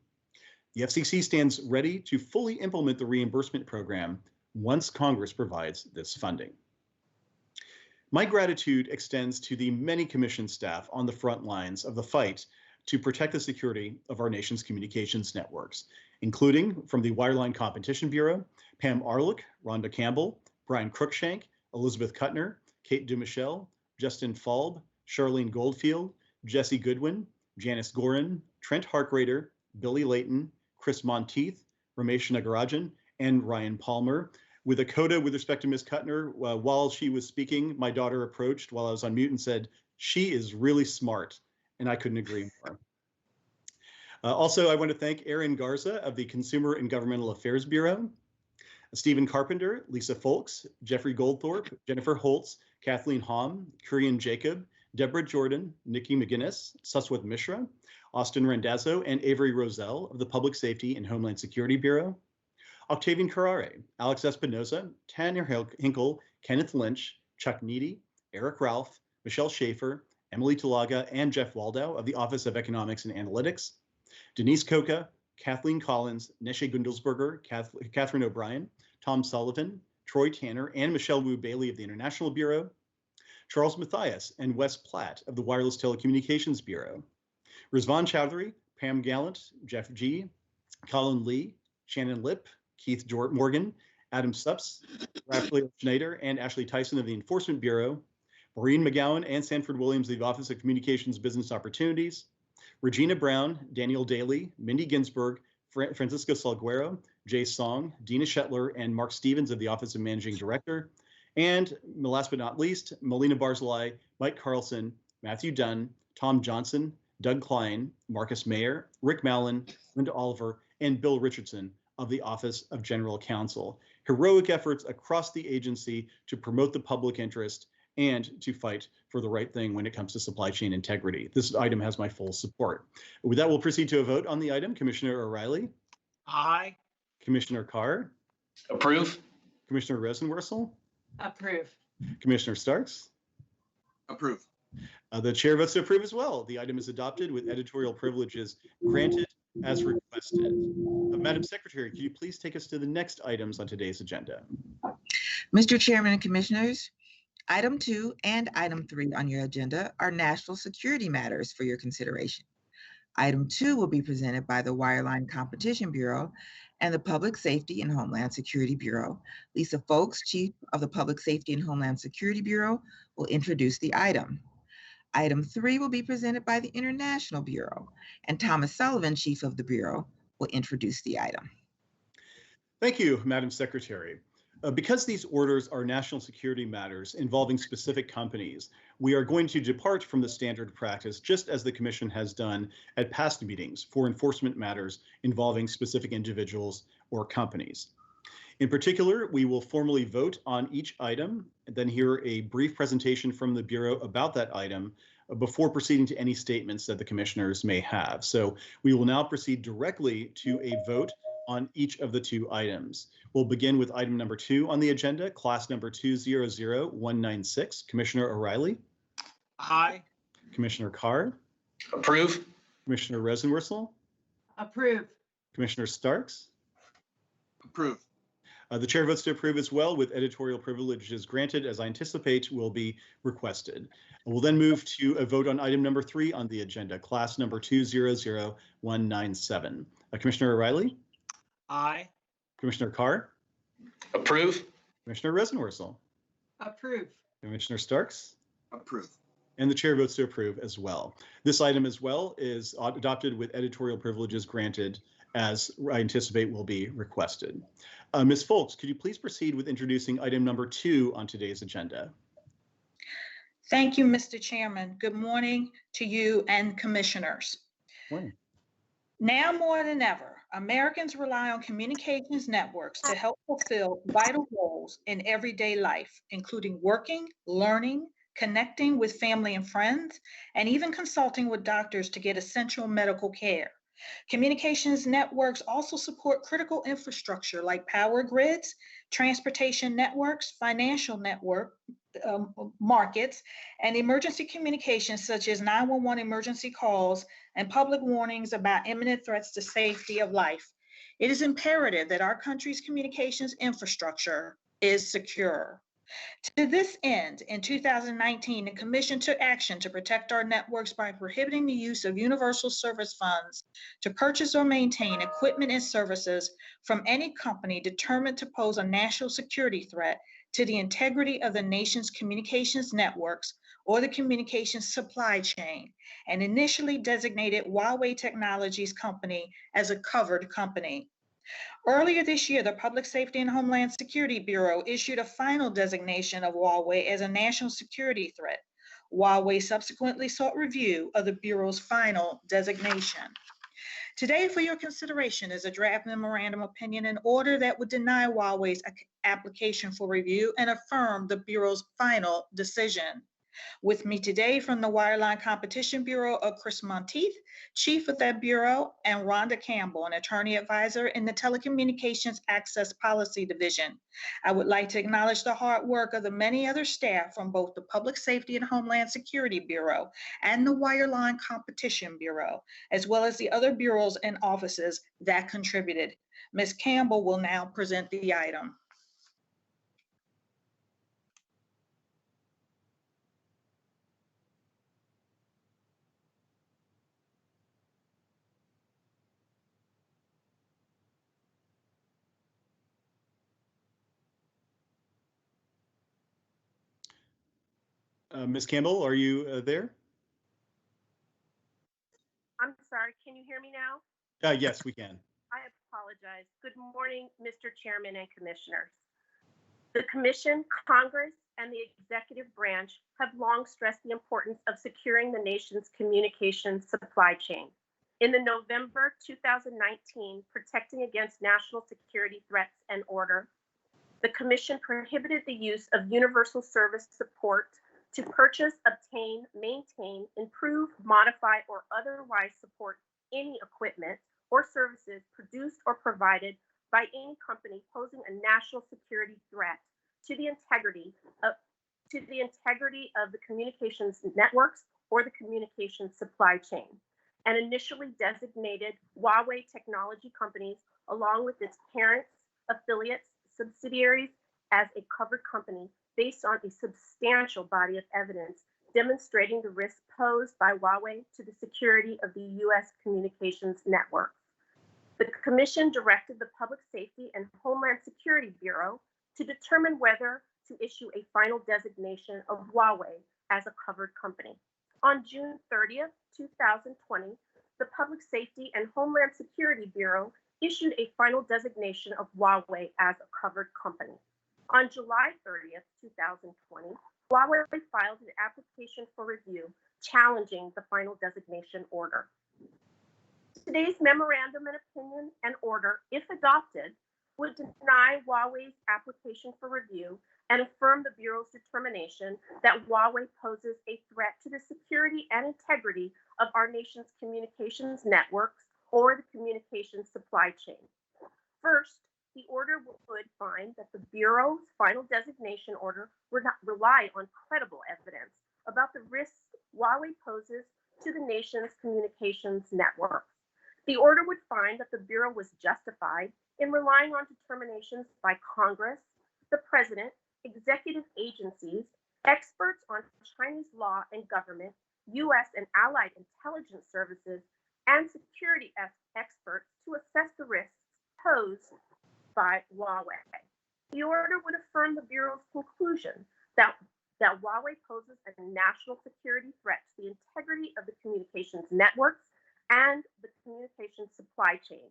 The FCC stands ready to fully implement the reimbursement program once Congress provides this funding. My gratitude extends to the many Commission staff on the front lines of the fight to protect the security of our nation's communications networks, including from the Wireline Competition Bureau, Pam Arlick, Rhonda Campbell, Brian Cruikshank, Elizabeth Kuttner, Kate Dumichel, Justin Falb, Charlene Goldfield, Jesse Goodwin, Janice Gorin, Trent Harkrader, Billy Layton, Chris Monteith, Ramesh Nagarajan, and Ryan Palmer. With a coda with respect to Ms. Kuttner, while she was speaking, my daughter approached while I was on mute and said, "She is really smart," and I couldn't agree more. Also, I want to thank Aaron Garza of the Consumer and Governmental Affairs Bureau, Stephen Carpenter, Lisa Folks, Jeffrey Goldthorpe, Jennifer Holtz, Kathleen Hom, Kurian Jacob, Deborah Jordan, Nikki McGinnis, Suswat Mishra, Austin Randazzo, and Avery Roselle of the Public Safety and Homeland Security Bureau, Octavian Carrare, Alex Espinoza, Tanner Hinkle, Kenneth Lynch, Chuck Needy, Eric Ralph, Michelle Schaefer, Emily Talaga, and Jeff Waldow of the Office of Economics and Analytics, Denise Coca, Kathleen Collins, Neshe Gundelsberger, Catherine O'Brien, Tom Sullivan, Troy Tanner, and Michelle Wu Bailey of the International Bureau, Charles Mathias and Wes Platt of the Wireless Telecommunications Bureau, Rizvan Chowdhury, Pam Gallant, Jeff G., Colin Lee, Shannon Lipp, Keith Morgan, Adam Sups, Raphael Schneider, and Ashley Tyson of the Enforcement Bureau, Maureen McGowan and Sanford Williams of the Office of Communications Business Opportunities, Regina Brown, Daniel Daly, Mindy Ginsburg, Francisco Salguero, Jay Song, Dina Shetler, and Mark Stevens of the Office of Managing Director, and last but not least, Melina Barzilai, Mike Carlson, Matthew Dunn, Tom Johnson, Doug Klein, Marcus Mayer, Rick Mallon, Linda Oliver, and Bill Richardson of the Office of General Counsel. Heroic efforts across the agency to promote the public interest and to fight for the right thing when it comes to supply chain integrity. This item has my full support. With that, we'll proceed to a vote on the item. Commissioner O'Reilly? Aye. Commissioner Carr? Approve. Commissioner Rosenworcel? Approve. Commissioner Starks? Approve. The chair votes to approve as well. The item is adopted with editorial privileges granted as requested. Madam Secretary, could you please take us to the next items on today's agenda? Mr. Chairman and Commissioners, Item 2 and Item 3 on your agenda are national security matters for your consideration. Item 2 will be presented by the Wireline Competition Bureau and the Public Safety and Homeland Security Bureau. Lisa Folks, Chief of the Public Safety and Homeland Security Bureau, will introduce the item. Item 3 will be presented by the International Bureau, and Thomas Sullivan, Chief of the Bureau, will introduce the item. Thank you, Madam Secretary. Because these orders are national security matters involving specific companies, we are going to depart from the standard practice, just as the Commission has done at past meetings for enforcement matters involving specific individuals or companies. In particular, we will formally vote on each item, and then hear a brief presentation from the Bureau about that item before proceeding to any statements that the commissioners may have. So we will now proceed directly to a vote on each of the two items. We'll begin with item number 2 on the agenda, class number 200196. Commissioner O'Reilly. Aye. Commissioner Carr. Approve. Commissioner Rosenworcel. Approve. Commissioner Starks. Approve. The chair votes to approve as well, with editorial privileges granted, as I anticipate will be requested. We'll then move to a vote on item number 3 on the agenda, class number 200197. Commissioner O'Reilly. Aye. Commissioner Carr. Approve. Commissioner Rosenworcel. Approve. Commissioner Starks. Approve. And the chair votes to approve as well. This item as well is adopted with editorial privileges granted, as I anticipate will be requested. Ms. Folks, could you please proceed with introducing item number 2 on today's agenda? Thank you, Mr. Chairman. Good morning to you and commissioners. Morning. Now more than ever, Americans rely on communications networks to help fulfill vital roles in everyday life, including working, learning, connecting with family and friends, and even consulting with doctors to get essential medical care. Communications networks also support critical infrastructure like power grids, transportation networks, financial network markets, and emergency communications such as 911 emergency calls and public warnings about imminent threats to safety of life. It is imperative that our country's communications infrastructure is secure. To this end, in 2019, the Commission took action to protect our networks by prohibiting the use of universal service funds to purchase or maintain equipment and services from any company determined to pose a national security threat to the integrity of the nation's communications networks or the communications supply chain, and initially designated Huawei Technologies Company as a covered company. Earlier this year, the Public Safety and Homeland Security Bureau issued a final designation of Huawei as a national security threat. Huawei subsequently sought review of the Bureau's final designation. Today, for your consideration, is a draft memorandum opinion in order that would deny Huawei's application for review and affirm the Bureau's final decision. With me today from the Wireline Competition Bureau are Chris Monteith, Chief of that Bureau, and Rhonda Campbell, an Attorney Advisor in the Telecommunications Access Policy Division. I would like to acknowledge the hard work of the many other staff from both the Public Safety and Homeland Security Bureau and the Wireline Competition Bureau, as well as the other bureaus and offices that contributed. Ms. Campbell will now present the item. Ms. Campbell, are you there? I'm sorry, can you hear me now? Yes, we can. I apologize. Good morning, Mr. Chairman and Commissioners. The Commission, Congress, and the executive branch have long stressed the importance of securing the nation's communications supply chain. In the November 2019 Protecting Against National Security Threats and Order, the Commission prohibited the use of universal service support to purchase, obtain, maintain, improve, modify, or otherwise support any equipment or services produced or provided by any company posing a national security threat to the integrity of the communications networks or the communications supply chain, and initially designated Huawei Technology Companies along with its parents, affiliates, subsidiaries as a covered company based on a substantial body of evidence demonstrating the risk posed by Huawei to the security of the U.S. communications network. The Commission directed the Public Safety and Homeland Security Bureau to determine whether to issue a final designation of Huawei as a covered company. On June 30th, 2020, the Public Safety and Homeland Security Bureau issued a final designation of Huawei as a covered company. On July 30th, 2020, Huawei filed an application for review challenging the final designation order. Today's memorandum and opinion and order, if adopted, would deny Huawei's application for review and affirm the Bureau's determination that Huawei poses a threat to the security and integrity of our nation's communications networks or the communications supply chain. First, the order would find that the Bureau's final designation order would not rely on credible evidence about the risks Huawei poses to the nation's communications networks. The order would find that the Bureau was justified in relying on determinations by Congress, the President, executive agencies, experts on Chinese law and government, U.S. and allied intelligence services, and security experts to assess the risks posed by Huawei. The order would affirm the Bureau's conclusion that Huawei poses a national security threat to the integrity of the communications networks and the communications supply chain,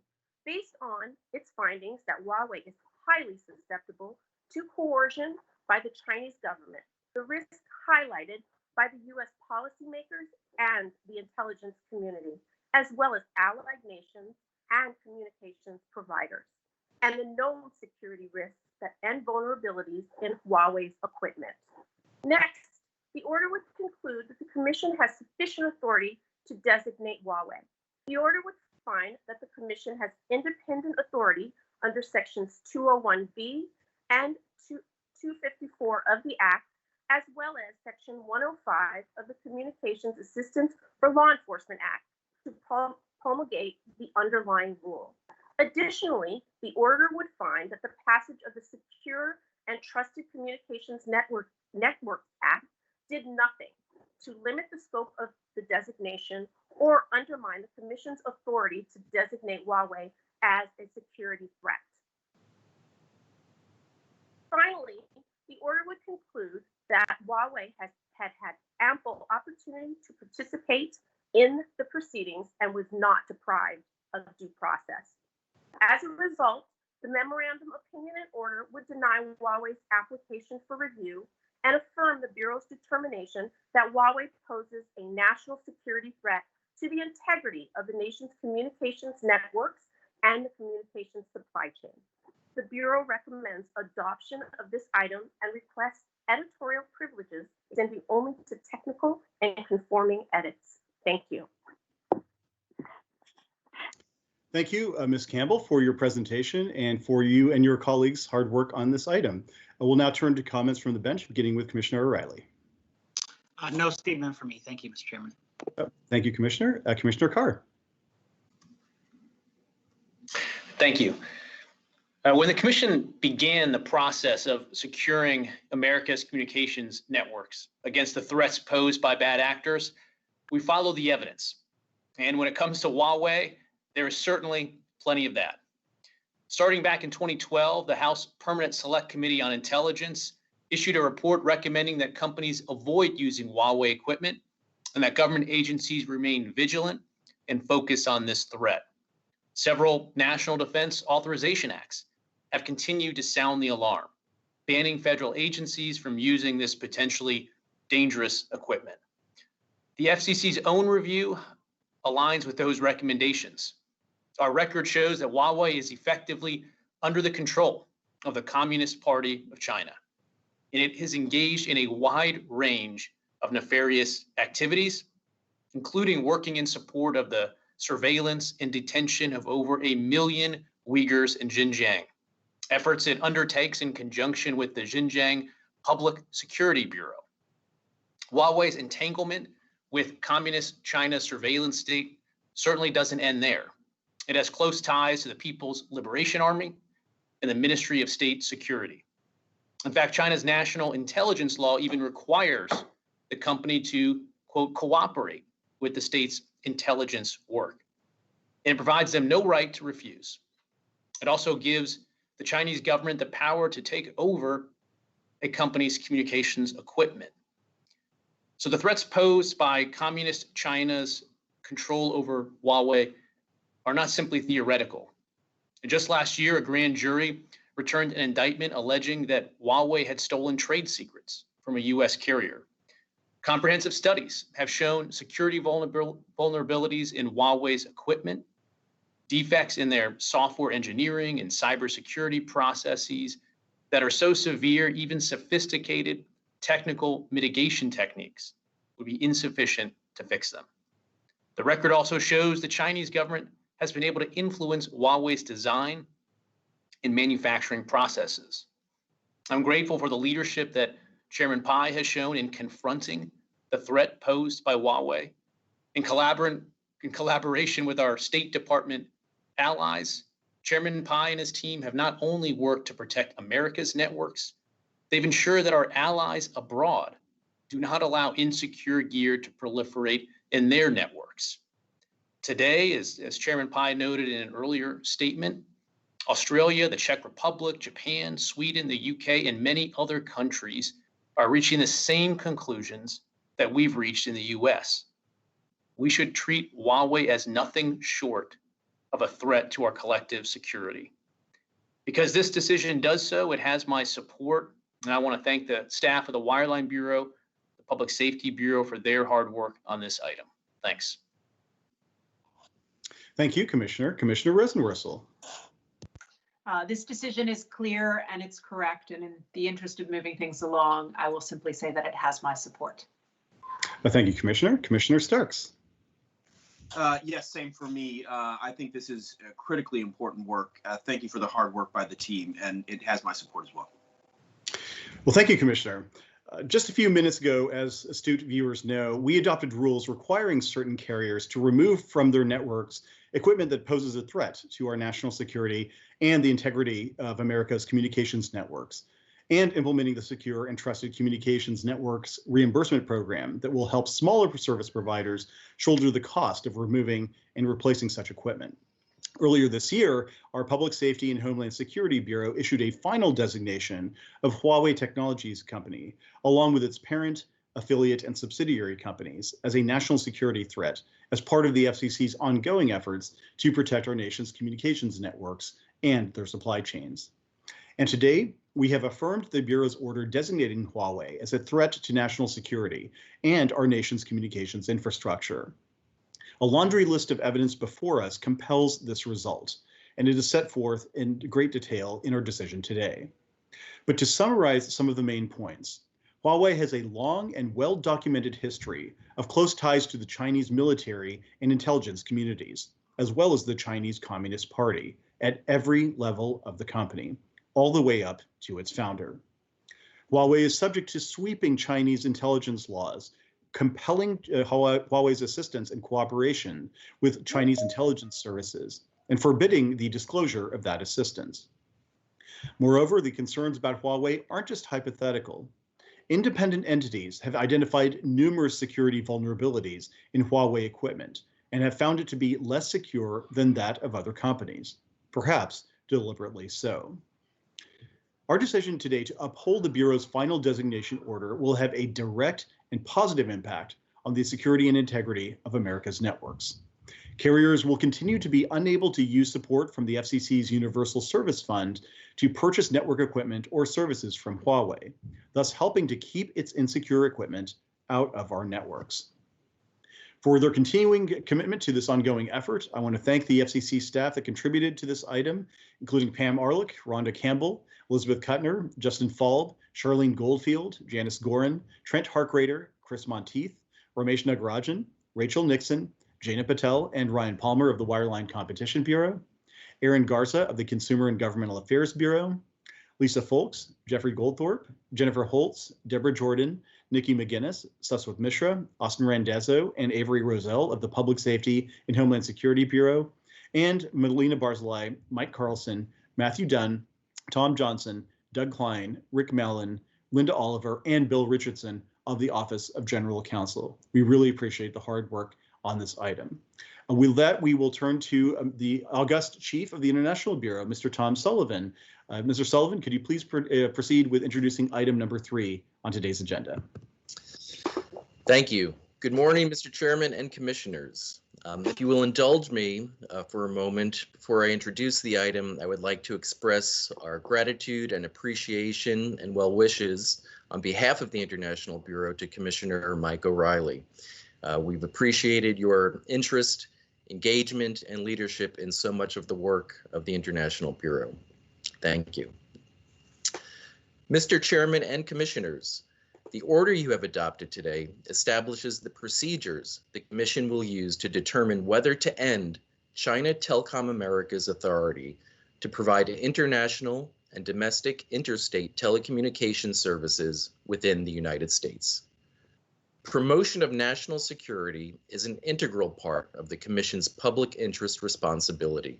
based on its findings that Huawei is highly susceptible to coercion by the Chinese government, the risks highlighted by the U.S. policymakers and the intelligence community, as well as allied nations and communications providers, and the known security risks and vulnerabilities in Huawei's equipment. Next, the order would conclude that the Commission has sufficient authority to designate Huawei. The order would find that the Commission has independent authority under Sections 201B and 254 of the Act, as well as Section 105 of the Communications Assistance for Law Enforcement Act to promulgate the underlying rule. Additionally, the order would find that the passage of the Secure and Trusted Communications Network Act did nothing to limit the scope of the designation or undermine the Commission's authority to designate Huawei as a security threat. Finally, the order would conclude that Huawei had ample opportunity to participate in the proceedings and was not deprived of due process. As a result, the memorandum opinion and order would deny Huawei's application for review and affirm the Bureau's determination that Huawei poses a national security threat to the integrity of the nation's communications networks and the communications supply chain. The Bureau recommends adoption of this item and requests editorial privileges extending only to technical and conforming edits. Thank you. Thank you, Ms. Campbell, for your presentation and for you and your colleagues' hard work on this item. We'll now turn to comments from the bench, beginning with Commissioner O'Reilly. No statement for me. Thank you, Mr. Chairman. Thank you, Commissioner. Commissioner Carr. Thank you. When the Commission began the process of securing America's communications networks against the threats posed by bad actors, we followed the evidence. And when it comes to Huawei, there is certainly plenty of that. Starting back in 2012, the House Permanent Select Committee on Intelligence issued a report recommending that companies avoid using Huawei equipment and that government agencies remain vigilant and focus on this threat. Several National Defense Authorization Acts have continued to sound the alarm, banning federal agencies from using this potentially dangerous equipment. The FCC's own review aligns with those recommendations. Our record shows that Huawei is effectively under the control of the Communist Party of China, and it is engaged in a wide range of nefarious activities, including working in support of the surveillance and detention of over 1 million Uyghurs in Xinjiang, efforts it undertakes in conjunction with the Xinjiang Public Security Bureau. Huawei's entanglement with Communist China's surveillance state certainly doesn't end there. It has close ties to the People's Liberation Army and the Ministry of State Security. In fact, China's national intelligence law even requires the company to, quote, cooperate with the state's intelligence work. And it provides them no right to refuse. It also gives the Chinese government the power to take over a company's communications equipment. So the threats posed by communist China's control over Huawei are not simply theoretical. And just last year, a grand jury returned an indictment alleging that Huawei had stolen trade secrets from a US carrier. Comprehensive studies have shown security vulnerabilities in Huawei's equipment, defects in their software engineering and cybersecurity processes that are so severe, even sophisticated technical mitigation techniques would be insufficient to fix them. The record also shows the Chinese government has been able to influence Huawei's design and manufacturing processes. I'm grateful for the leadership that Chairman Pai has shown in confronting the threat posed by Huawei. In collaboration with our State Department allies, Chairman Pai and his team have not only worked to protect America's networks, they've ensured that our allies abroad do not allow insecure gear to proliferate in their networks. Today, as Chairman Pai noted in an earlier statement, Australia, the Czech Republic, Japan, Sweden, the UK, and many other countries are reaching the same conclusions that we've reached in the US. We should treat Huawei as nothing short of a threat to our collective security. Because this decision does so, it has my support, and I want to thank the staff of the Wireline Bureau, the Public Safety Bureau for their hard work on this item. Thanks. Thank you, Commissioner. Commissioner Rosenworcel. This decision is clear and it's correct, and in the interest of moving things along, I will simply say that it has my support. Thank you, Commissioner. Commissioner Starks. Yes, same for me. I think this is critically important work. Thank you for the hard work by the team, and it has my support as well. Well, thank you, Commissioner. Just a few minutes ago, as astute viewers know, we adopted rules requiring certain carriers to remove from their networks equipment that poses a threat to our national security and the integrity of America's communications networks, and implementing the Secure and Trusted Communications Networks reimbursement program that will help smaller service providers shoulder the cost of removing and replacing such equipment. Earlier this year, our Public Safety and Homeland Security Bureau issued a final designation of Huawei Technologies Company, along with its parent, affiliate, and subsidiary companies, as a national security threat as part of the FCC's ongoing efforts to protect our nation's communications networks and their supply chains. And today, we have affirmed the Bureau's order designating Huawei as a threat to national security and our nation's communications infrastructure. A laundry list of evidence before us compels this result, and it is set forth in great detail in our decision today. But to summarize some of the main points, Huawei has a long and well-documented history of close ties to the Chinese military and intelligence communities, as well as the Chinese Communist Party at every level of the company, all the way up to its founder. Huawei is subject to sweeping Chinese intelligence laws, compelling Huawei's assistance and cooperation with Chinese intelligence services, and forbidding the disclosure of that assistance. Moreover, the concerns about Huawei aren't just hypothetical. Independent entities have identified numerous security vulnerabilities in Huawei equipment and have found it to be less secure than that of other companies, perhaps deliberately so. Our decision today to uphold the Bureau's final designation order will have a direct and positive impact on the security and integrity of America's networks. Carriers will continue to be unable to use support from the FCC's Universal Service Fund to purchase network equipment or services from Huawei, thus helping to keep its insecure equipment out of our networks. For their continuing commitment to this ongoing effort, I want to thank the FCC staff that contributed to this item, including Pam Arlick, Rhonda Campbell, Elizabeth Kuttner, Justin Falb, Charlene Goldfield, Janice Gorin, Trent Harkrader, Chris Monteith, Ramesh Nagarajan, Rachel Nixon, Jana Patel, and Ryan Palmer of the Wireline Competition Bureau, Aaron Garza of the Consumer and Governmental Affairs Bureau, Lisa Folks, Jeffrey Goldthorpe, Jennifer Holtz, Deborah Jordan, Nikki McGinnis, Suswith Mishra, Austin Randazzo, and Avery Roselle of the Public Safety and Homeland Security Bureau, and Madalena Barzilai, Mike Carlson, Matthew Dunn, Tom Johnson, Doug Klein, Rick Mellon, Linda Oliver, and Bill Richardson of the Office of General Counsel. We really appreciate the hard work on this item. With that, we will turn to the August Chief of the International Bureau, Mr. Tom Sullivan. Mr. Sullivan, could you please proceed with introducing item number 3 on today's agenda? Thank you. Good morning, Mr. Chairman and Commissioners. If you will indulge me for a moment before I introduce the item, I would like to express our gratitude and appreciation and well wishes on behalf of the International Bureau to Commissioner Mike O'Reilly. We've appreciated your interest, engagement, and leadership in so much of the work of the International Bureau. Thank you. Mr. Chairman and Commissioners, the order you have adopted today establishes the procedures the Commission will use to determine whether to end China Telecom America's authority to provide international and domestic interstate telecommunications services within the United States. Promotion of national security is an integral part of the Commission's public interest responsibility,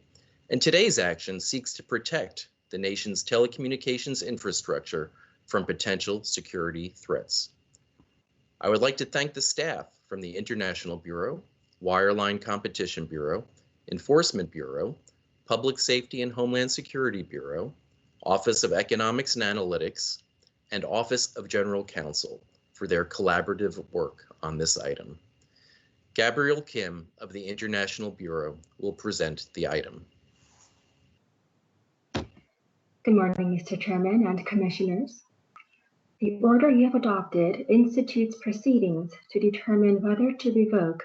and today's action seeks to protect the nation's telecommunications infrastructure from potential security threats. I would like to thank the staff from the International Bureau, Wireline Competition Bureau, Enforcement Bureau, Public Safety and Homeland Security Bureau, Office of Economics and Analytics, and Office of General Counsel for their collaborative work on this item. Gabrielle Kim of the International Bureau will present the item. Good morning, Mr. Chairman and Commissioners. The order you have adopted institutes proceedings to determine whether to revoke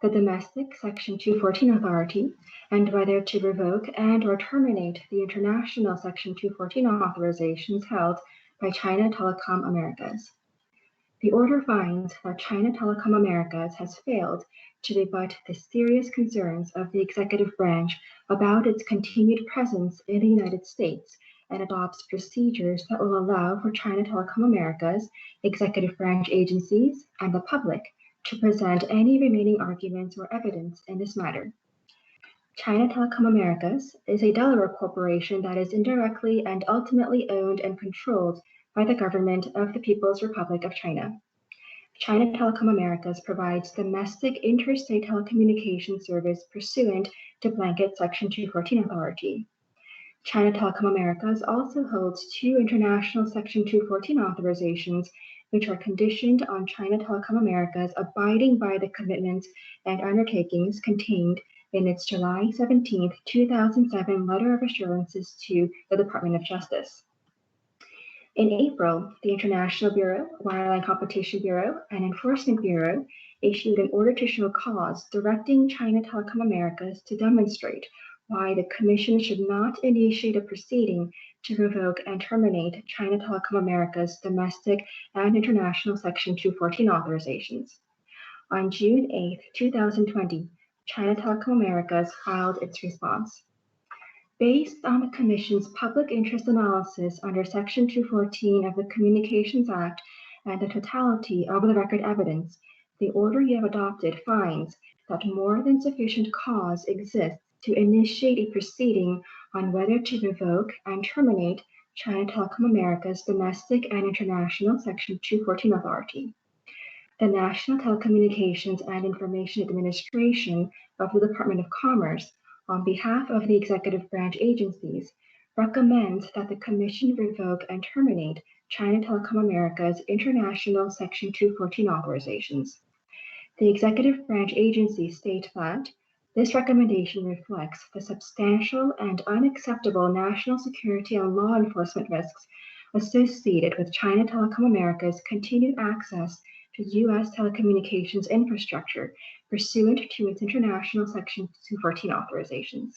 the domestic Section 214 authority and whether to revoke and/or terminate the international Section 214 authorizations held by China Telecom Americas. The order finds that China Telecom Americas has failed to rebut the serious concerns of the executive branch about its continued presence in the United States and adopts procedures that will allow for China Telecom Americas, executive branch agencies, and the public to present any remaining arguments or evidence in this matter. China Telecom Americas is a Delaware corporation that is indirectly and ultimately owned and controlled by the government of the People's Republic of China. China Telecom Americas provides domestic interstate telecommunications service pursuant to blanket Section 214 authority. China Telecom Americas also holds 2 international Section 214 authorizations, which are conditioned on China Telecom Americas abiding by the commitments and undertakings contained in its July 17, 2007 letter of assurances to the Department of Justice. In April, the International Bureau, Wireline Competition Bureau, and Enforcement Bureau issued an order to show cause directing China Telecom Americas to demonstrate why the Commission should not initiate a proceeding to revoke and terminate China Telecom America's domestic and international Section 214 authorizations. On June 8, 2020, China Telecom Americas filed its response. Based on the Commission's public interest analysis under Section 214 of the Communications Act and the totality of the record evidence, the order you have adopted finds that more than sufficient cause exists to initiate a proceeding on whether to revoke and terminate China Telecom America's domestic and international Section 214 authority. The National Telecommunications and Information Administration of the Department of Commerce, on behalf of the executive branch agencies, recommends that the Commission revoke and terminate China Telecom America's international Section 214 authorizations. The executive branch agencies state that this recommendation reflects the substantial and unacceptable national security and law enforcement risks associated with China Telecom America's continued access to U.S. telecommunications infrastructure pursuant to its international Section 214 authorizations.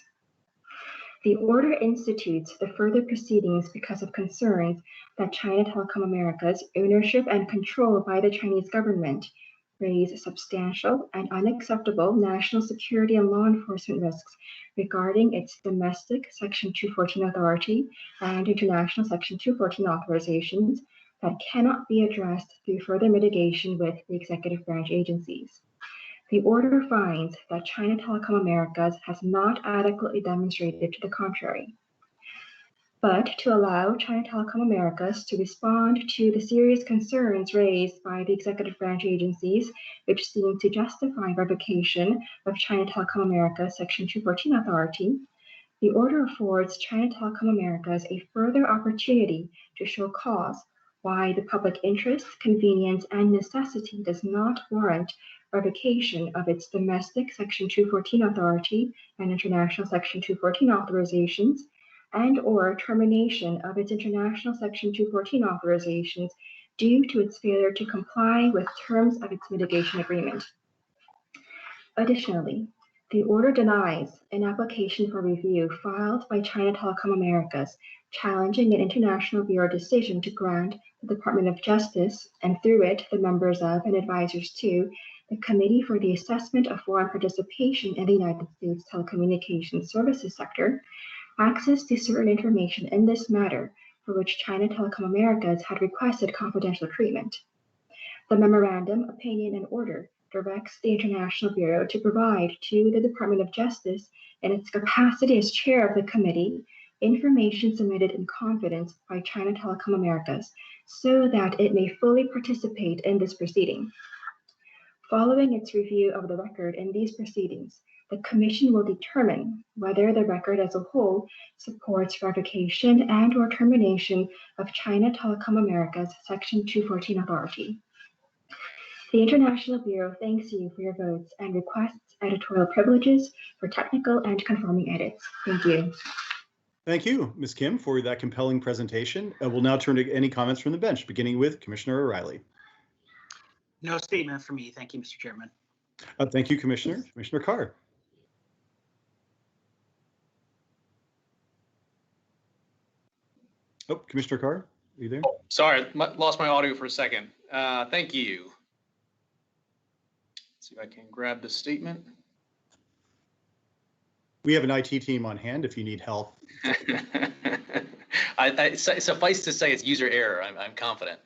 The order institutes the further proceedings because of concerns that China Telecom America's ownership and control by the Chinese government raise substantial and unacceptable national security and law enforcement risks regarding its domestic Section 214 authority and international Section 214 authorizations that cannot be addressed through further mitigation with the executive branch agencies. The order finds that China Telecom Americas has not adequately demonstrated to the contrary. but to allow China Telecom Americas to respond to the serious concerns raised by the executive branch agencies, which seem to justify revocation of China Telecom Americas Section 214 authority. The order affords China Telecom Americas a further opportunity to show cause why the public interest, convenience, and necessity does not warrant revocation of its domestic Section 214 authority and international Section 214 authorizations, and or termination of its international Section 214 authorizations due to its failure to comply with terms of its mitigation agreement. Additionally, the order denies an application for review filed by China Telecom Americas challenging an International Bureau decision to grant the Department of Justice, and through it, the members of and advisors to the Committee for the Assessment of Foreign Participation in the United States Telecommunications Services Sector, access to certain information in this matter for which China Telecom Americas had requested confidential treatment. The memorandum, opinion, and order directs the International Bureau to provide to the Department of Justice, in its capacity as chair of the committee, information submitted in confidence by China Telecom Americas so that it may fully participate in this proceeding. Following its review of the record in these proceedings, the Commission will determine whether the record as a whole supports revocation and or termination of China Telecom Americas Section 214 authority. The International Bureau thanks you for your votes and requests editorial privileges for technical and conforming edits. Thank you. Thank you, Ms. Kim, for that compelling presentation. We'll now turn to any comments from the bench, beginning with Commissioner O'Reilly. No statement for me. Thank you, Mr. Chairman. Thank you, Commissioner. Commissioner Carr. Oh, Commissioner Carr, are you there? Oh, sorry, lost my audio for a second. Thank you. Let's see if I can grab the statement. We have an IT team on hand if you need help. Suffice to say, it's user error. I'm confident.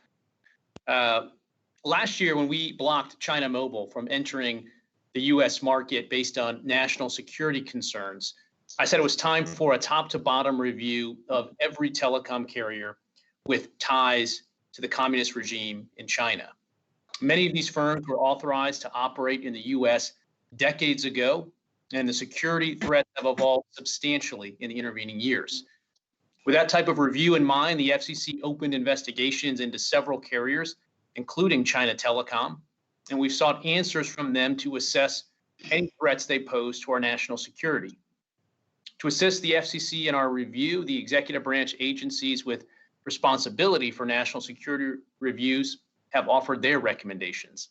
Last year, when we blocked China Mobile from entering the U.S. market based on national security concerns, I said it was time for a top-to-bottom review of every telecom carrier with ties to the communist regime in China. Many of these firms were authorized to operate in the U.S. decades ago, and the security threats have evolved substantially in the intervening years. With that type of review in mind, the FCC opened investigations into several carriers, including China Telecom, and we've sought answers from them to assess any threats they pose to our national security. To assist the FCC in our review, the executive branch agencies with responsibility for national security reviews have offered their recommendations.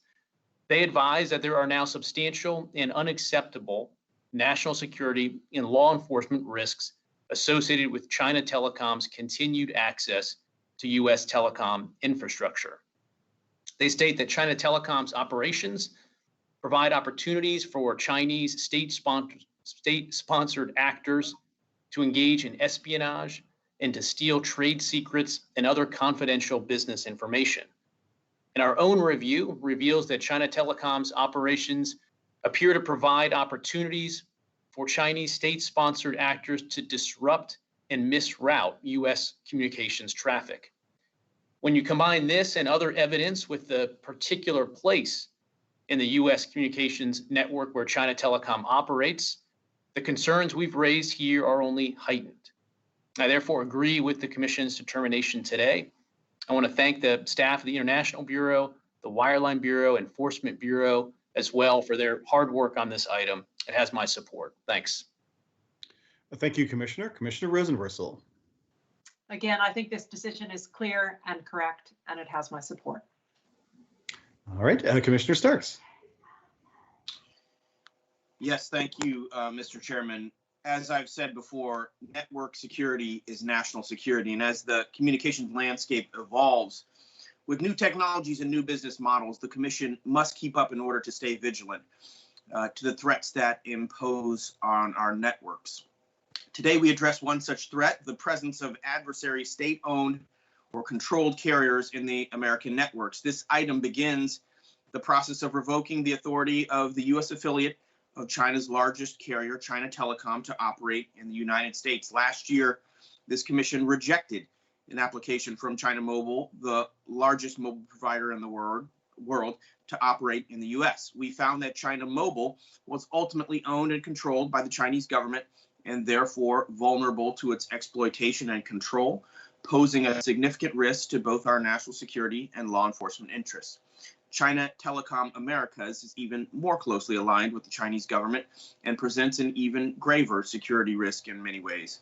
They advise that there are now substantial and unacceptable national security and law enforcement risks associated with China Telecom's continued access to U.S. telecom infrastructure. They state that China Telecom's operations provide opportunities for Chinese state-sponsored actors to engage in espionage and to steal trade secrets and other confidential business information. And our own review reveals that China Telecom's operations appear to provide opportunities for Chinese state-sponsored actors to disrupt and misroute U.S. communications traffic. When you combine this and other evidence with the particular place in the U.S. communications network where China Telecom operates, the concerns we've raised here are only heightened. I therefore agree with the Commission's determination today. I want to thank the staff of the International Bureau, the Wireline Bureau, Enforcement Bureau as well for their hard work on this item. It has my support. Thanks. Thank you, Commissioner. Commissioner Rosenworcel. Again, I think this decision is clear and correct, and it has my support. All right, Commissioner Starks. Yes, thank you, Mr. Chairman. As I've said before, network security is national security. And as the communications landscape evolves, with new technologies and new business models, the Commission must keep up in order to stay vigilant to the threats that impose on our networks. Today, we address one such threat, the presence of adversary state-owned or controlled carriers in the American networks. This item begins the process of revoking the authority of the U.S. affiliate of China's largest carrier, China Telecom, to operate in the United States. Last year, this commission rejected an application from China Mobile, the largest mobile provider in the world, to operate in the US. We found that China Mobile was ultimately owned and controlled by the Chinese government and therefore vulnerable to its exploitation and control, posing a significant risk to both our national security and law enforcement interests. China Telecom Americas is even more closely aligned with the Chinese government and presents an even graver security risk in many ways.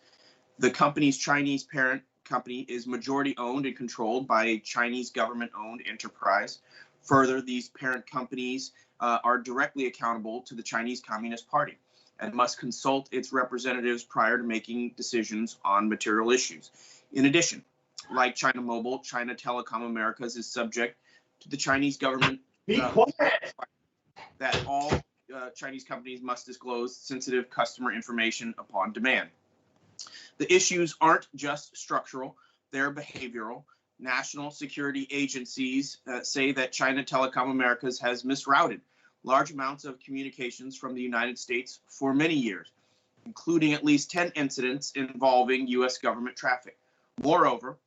The company's Chinese parent company is majority owned and controlled by a Chinese government-owned enterprise. Further, these parent companies are directly accountable to the Chinese Communist Party and must consult its representatives prior to making decisions on material issues. In addition, like China Mobile, China Telecom Americas is subject to the Chinese government that all Chinese companies must disclose sensitive customer information upon demand. The issues aren't just structural, they're behavioral. National security agencies say that China Telecom Americas has misrouted large amounts of communications from the United States for many years, including at least 10 incidents involving U.S. government traffic. Moreover,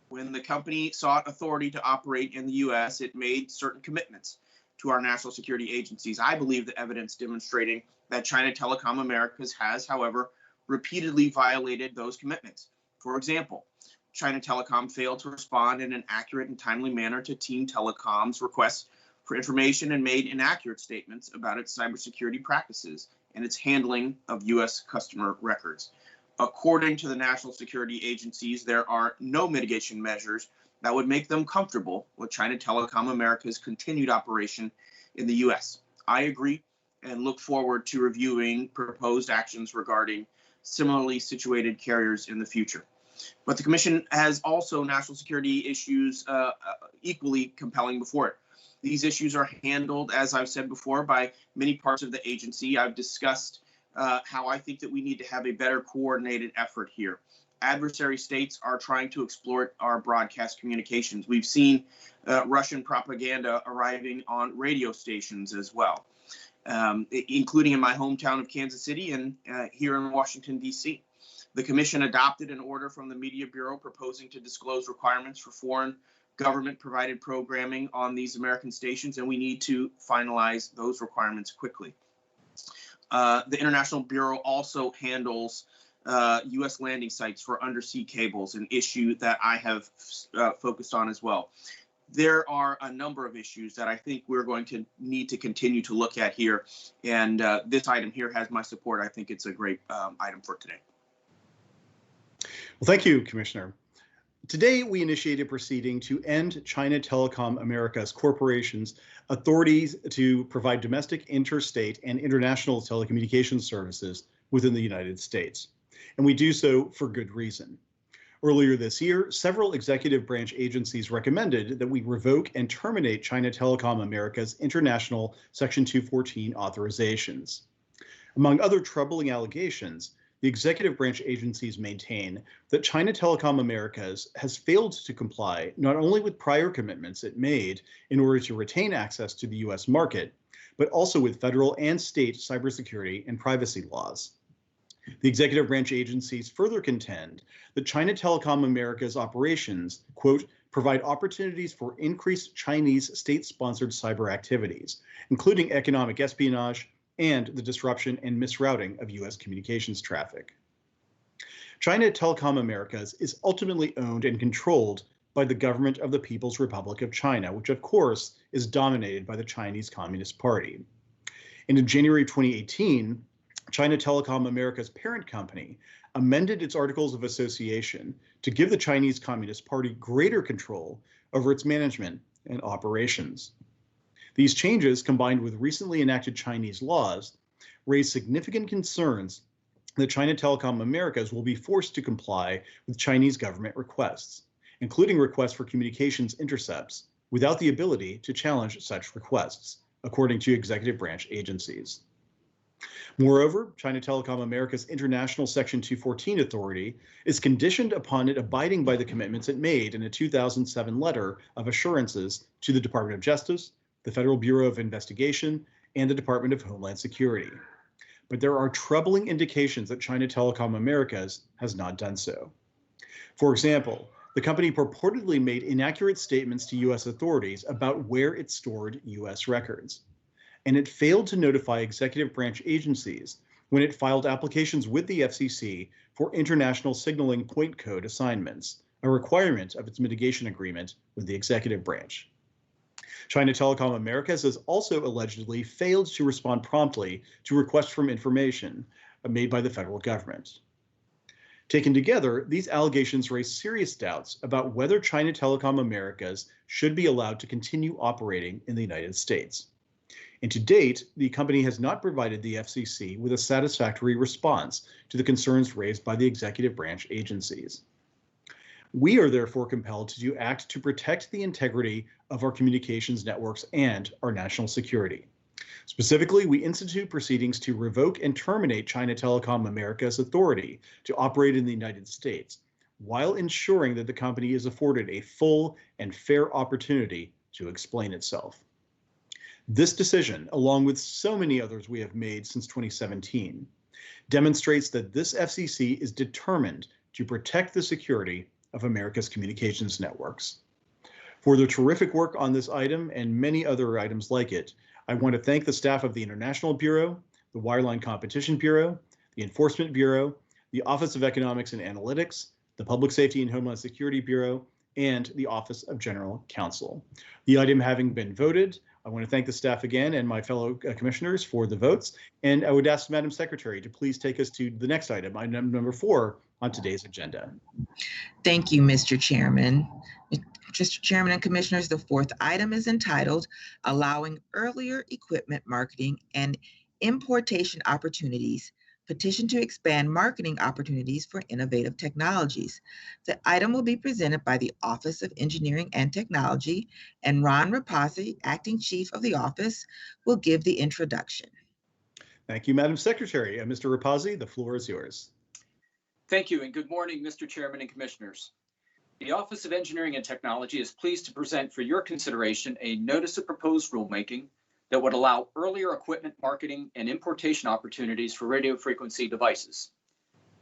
when the company sought authority to operate in the U.S., it made certain commitments to our national security agencies. I believe the evidence demonstrating that China Telecom Americas has, however, repeatedly violated those commitments. For example, China Telecom failed to respond in an accurate and timely manner to Team Telecom's requests for information and made inaccurate statements about its cybersecurity practices and its handling of U.S. customer records. According to the national security agencies, there are no mitigation measures that would make them comfortable with China Telecom America's continued operation in the U.S. I agree and look forward to reviewing proposed actions regarding similarly situated carriers in the future. But the Commission has also national security issues equally compelling before it. These issues are handled, as I've said before, by many parts of the agency. I've discussed how I think that we need to have a better coordinated effort here. Adversary states are trying to exploit our broadcast communications. We've seen Russian propaganda arriving on radio stations as well, including in my hometown of Kansas City and here in Washington, D.C. The Commission adopted an order from the Media Bureau proposing to disclose requirements for foreign government-provided programming on these American stations, and we need to finalize those requirements quickly. The International Bureau also handles U.S. landing sites for undersea cables, an issue that I have focused on as well. There are a number of issues that I think we're going to need to continue to look at here, and this item here has my support. I think it's a great item for today. Well, thank you, Commissioner. Today, we initiated a proceeding to end China Telecom Americas Corporation's authorities to provide domestic, interstate, and international telecommunications services within the United States. And we do so for good reason. Earlier this year, several executive branch agencies recommended that we revoke and terminate China Telecom Americas international Section 214 authorizations. Among other troubling allegations, the executive branch agencies maintain that China Telecom Americas has failed to comply not only with prior commitments it made in order to retain access to the U.S. market, but also with federal and state cybersecurity and privacy laws. The executive branch agencies further contend that China Telecom Americas operations, quote, provide opportunities for increased Chinese state-sponsored cyber activities, including economic espionage, and the disruption and misrouting of U.S. communications traffic. China Telecom Americas is ultimately owned and controlled by the government of the People's Republic of China, which of course is dominated by the Chinese Communist Party. And in January 2018, China Telecom Americas parent company amended its Articles of Association to give the Chinese Communist Party greater control over its management and operations. These changes, combined with recently enacted Chinese laws, raise significant concerns that China Telecom Americas will be forced to comply with Chinese government requests, including requests for communications intercepts, without the ability to challenge such requests, according to executive branch agencies. Moreover, China Telecom Americas International Section 214 authority is conditioned upon it abiding by the commitments it made in a 2007 letter of assurances to the Department of Justice, the Federal Bureau of Investigation, and the Department of Homeland Security. But there are troubling indications that China Telecom Americas has not done so. For example, the company purportedly made inaccurate statements to U.S. authorities about where it stored U.S. records, and it failed to notify executive branch agencies when it filed applications with the FCC for international signaling point code assignments, a requirement of its mitigation agreement with the executive branch. China Telecom Americas has also allegedly failed to respond promptly to requests for information made by the federal government. Taken together, these allegations raise serious doubts about whether China Telecom Americas should be allowed to continue operating in the United States. And to date, the company has not provided the FCC with a satisfactory response to the concerns raised by the executive branch agencies. We are therefore compelled to act to protect the integrity of our communications networks and our national security. Specifically, we institute proceedings to revoke and terminate China Telecom America's authority to operate in the United States, while ensuring that the company is afforded a full and fair opportunity to explain itself. This decision, along with so many others we have made since 2017, demonstrates that this FCC is determined to protect the security of America's communications networks. For the terrific work on this item and many other items like it, I want to thank the staff of the International Bureau, the Wireline Competition Bureau, the Enforcement Bureau, the Office of Economics and Analytics, the Public Safety and Homeland Security Bureau, and the Office of General Counsel. The item having been voted, I want to thank the staff again and my fellow commissioners for the votes. And I would ask Madam Secretary to please take us to the next item, item number 4 on today's agenda. Thank you, Mr. Chairman. Mr. Chairman and Commissioners, the 4th item is entitled Allowing Earlier Equipment Marketing and Importation Opportunities, Petition to Expand Marketing Opportunities for Innovative Technologies. The item will be presented by the Office of Engineering and Technology, and Ron Rapazzi, Acting Chief of the Office, will give the introduction. Thank you, Madam Secretary. Mr. Rapazzi, the floor is yours. Thank you, and good morning, Mr. Chairman and Commissioners. The Office of Engineering and Technology is pleased to present for your consideration a notice of proposed rulemaking that would allow earlier equipment marketing and importation opportunities for radio frequency devices.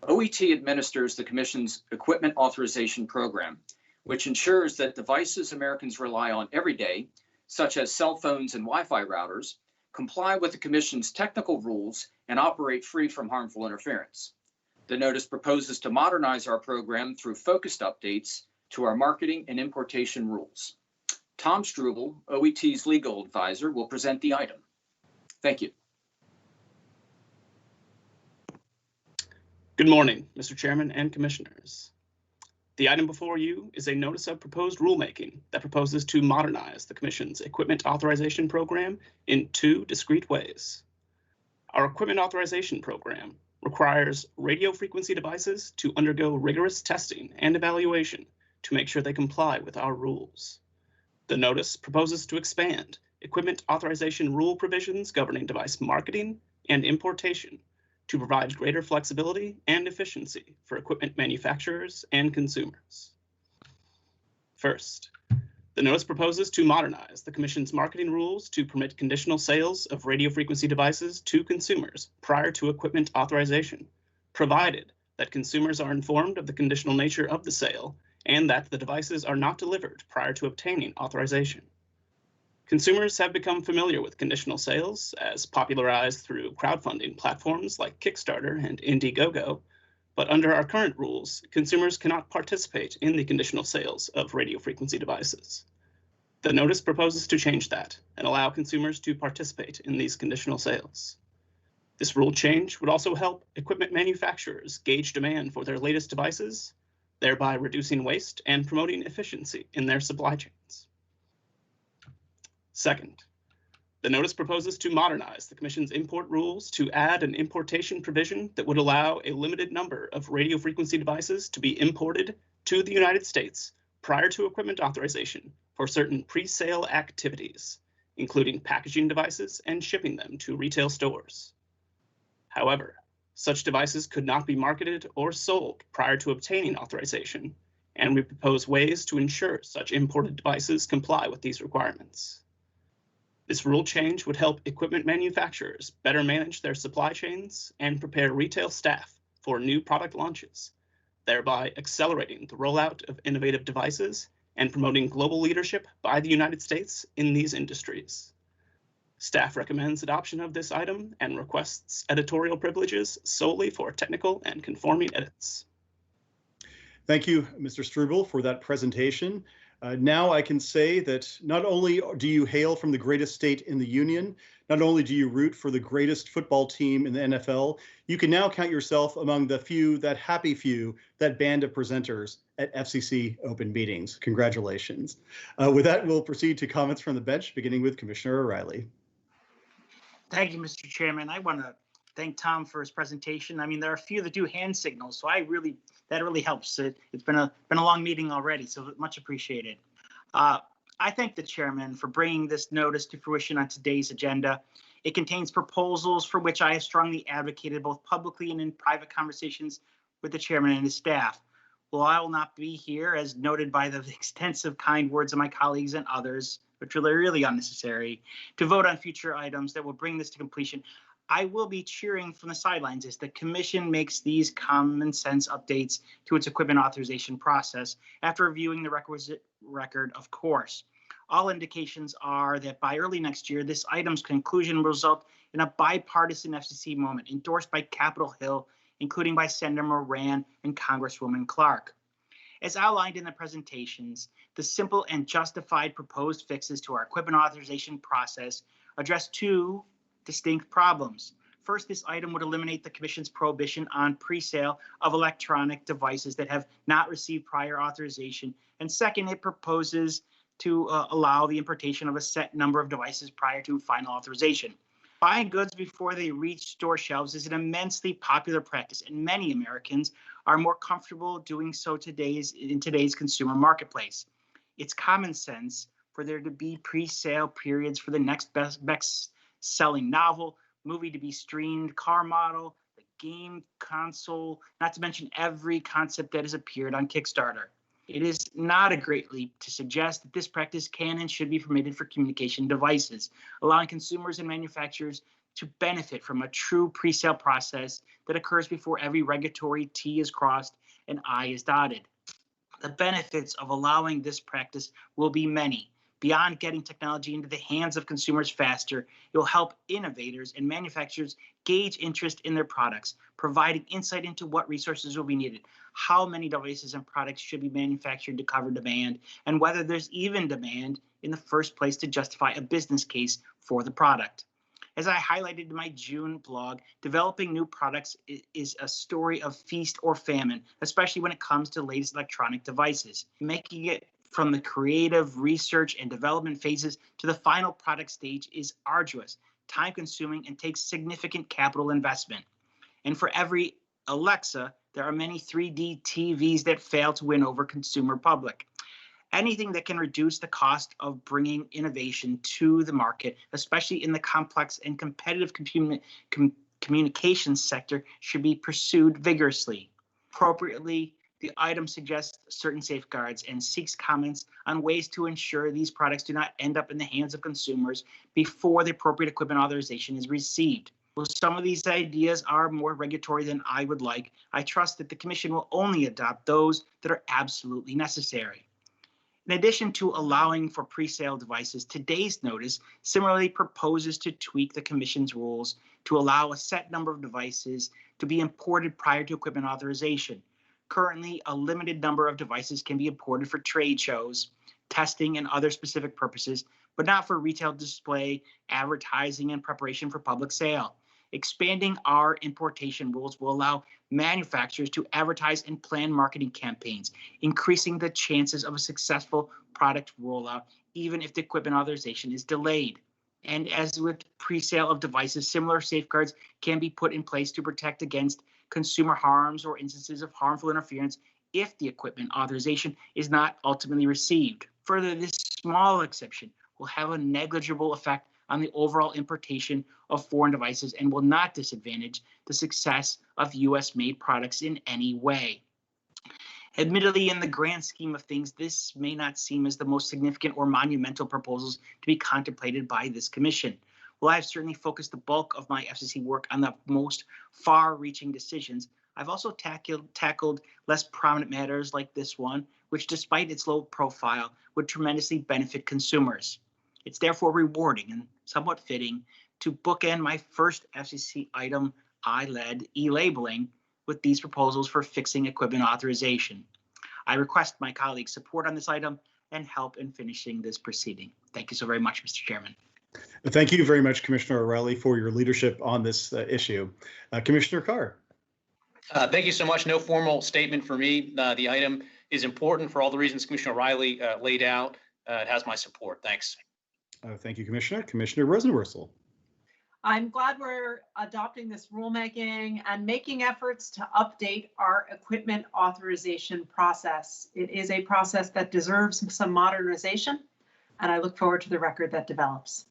OET administers the Commission's Equipment Authorization Program, which ensures that devices Americans rely on every day, such as cell phones and Wi-Fi routers, comply with the Commission's technical rules and operate free from harmful interference. The notice proposes to modernize our program through focused updates to our marketing and importation rules. Tom Struble, OET's legal advisor, will present the item. Thank you. Good morning, Mr. Chairman and Commissioners. The item before you is a notice of proposed rulemaking that proposes to modernize the Commission's Equipment Authorization Program in 2 discrete ways. Our Equipment Authorization Program requires radio frequency devices to undergo rigorous testing and evaluation to make sure they comply with our rules. The notice proposes to expand equipment authorization rule provisions governing device marketing and importation to provide greater flexibility and efficiency for equipment manufacturers and consumers. First, the notice proposes to modernize the Commission's marketing rules to permit conditional sales of radio frequency devices to consumers prior to equipment authorization, provided that consumers are informed of the conditional nature of the sale and that the devices are not delivered prior to obtaining authorization. Consumers have become familiar with conditional sales as popularized through crowdfunding platforms like Kickstarter and Indiegogo, but under our current rules, consumers cannot participate in the conditional sales of radio frequency devices. The notice proposes to change that and allow consumers to participate in these conditional sales. This rule change would also help equipment manufacturers gauge demand for their latest devices, thereby reducing waste and promoting efficiency in their supply chains. Second, the notice proposes to modernize the Commission's import rules to add an importation provision that would allow a limited number of radio frequency devices to be imported to the United States prior to equipment authorization for certain pre-sale activities, including packaging devices and shipping them to retail stores. However, such devices could not be marketed or sold prior to obtaining authorization, and we propose ways to ensure such imported devices comply with these requirements. This rule change would help equipment manufacturers better manage their supply chains and prepare retail staff for new product launches thereby accelerating the rollout of innovative devices and promoting global leadership by the United States in these industries. Staff recommends adoption of this item and requests editorial privileges solely for technical and conforming edits. Thank you, Mr. Struble, for that presentation. Now I can say that not only do you hail from the greatest state in the union, not only do you root for the greatest football team in the NFL, you can now count yourself among the few, that happy few, that band of presenters at FCC open meetings. Congratulations. With that, we'll proceed to comments from the bench, beginning with Commissioner O'Reilly. Thank you, Mr. Chairman. I want to thank Tom for his presentation. I mean, there are a few that do hand signals, so that really helps. It's been a long meeting already, so much appreciated. I thank the chairman for bringing this notice to fruition on today's agenda. It contains proposals for which I have strongly advocated both publicly and in private conversations with the chairman and his staff. While I will not be here, as noted by the extensive kind words of my colleagues and others, which are really unnecessary, to vote on future items that will bring this to completion, I will be cheering from the sidelines as the Commission makes these common sense updates to its equipment authorization process after reviewing the requisite record, of course. All indications are that by early next year, this item's conclusion will result in a bipartisan FCC moment endorsed by Capitol Hill, including by Senator Moran and Congresswoman Clark. As outlined in the presentations, the simple and justified proposed fixes to our equipment authorization process address two distinct problems. First, this item would eliminate the Commission's prohibition on pre-sale of electronic devices that have not received prior authorization. And second, it proposes to allow the importation of a set number of devices prior to final authorization. Buying goods before they reach store shelves is an immensely popular practice, and many Americans are more comfortable doing so in today's consumer marketplace. It's common sense for there to be pre-sale periods for the next best-selling novel, movie to be streamed, car model, the game console, not to mention every concept that has appeared on Kickstarter. It is not a great leap to suggest that this practice can and should be permitted for communication devices, allowing consumers and manufacturers to benefit from a true pre-sale process that occurs before every regulatory T is crossed and I is dotted. The benefits of allowing this practice will be many. Beyond getting technology into the hands of consumers faster, it will help innovators and manufacturers gauge interest in their products, providing insight into what resources will be needed, how many devices and products should be manufactured to cover demand, and whether there's even demand in the first place to justify a business case for the product. As I highlighted in my June blog, developing new products is a story of feast or famine, especially when it comes to the latest electronic devices. Making it from the creative research and development phases to the final product stage is arduous, time-consuming, and takes significant capital investment. And for every Alexa, there are many 3D TVs that fail to win over consumer public. Anything that can reduce the cost of bringing innovation to the market, especially in the complex and competitive communications sector, should be pursued vigorously. Appropriately, the item suggests certain safeguards and seeks comments on ways to ensure these products do not end up in the hands of consumers before the appropriate equipment authorization is received. While some of these ideas are more regulatory than I would like, I trust that the Commission will only adopt those that are absolutely necessary. In addition to allowing for pre-sale devices, today's notice similarly proposes to tweak the Commission's rules to allow a set number of devices to be imported prior to equipment authorization. Currently, a limited number of devices can be imported for trade shows, testing, and other specific purposes, but not for retail display, advertising, and preparation for public sale. Expanding our importation rules will allow manufacturers to advertise and plan marketing campaigns, increasing the chances of a successful product rollout, even if the equipment authorization is delayed. And as with pre-sale of devices, similar safeguards can be put in place to protect against consumer harms or instances of harmful interference if the equipment authorization is not ultimately received. Further, this small exception will have a negligible effect on the overall importation of foreign devices and will not disadvantage the success of US-made products in any way. Admittedly, in the grand scheme of things, this may not seem as the most significant or monumental proposals to be contemplated by this Commission. While I have certainly focused the bulk of my FCC work on the most far-reaching decisions, I've also tackled less prominent matters like this one, which despite its low profile would tremendously benefit consumers. It's therefore rewarding and somewhat fitting to bookend my first FCC item I led, e-labeling, with these proposals for fixing equipment authorization. I request my colleagues' support on this item and help in finishing this proceeding. Thank you so very much, Mr. Chairman. Thank you very much, Commissioner O'Reilly, for your leadership on this issue. Commissioner Carr. Thank you so much. No formal statement for me. The item is important for all the reasons Commissioner O'Reilly laid out. It has my support. Thanks. Thank you, Commissioner. Commissioner Rosenworcel. I'm glad we're adopting this rulemaking and making efforts to update our equipment authorization process. It is a process that deserves some modernization, and I look forward to the record that develops.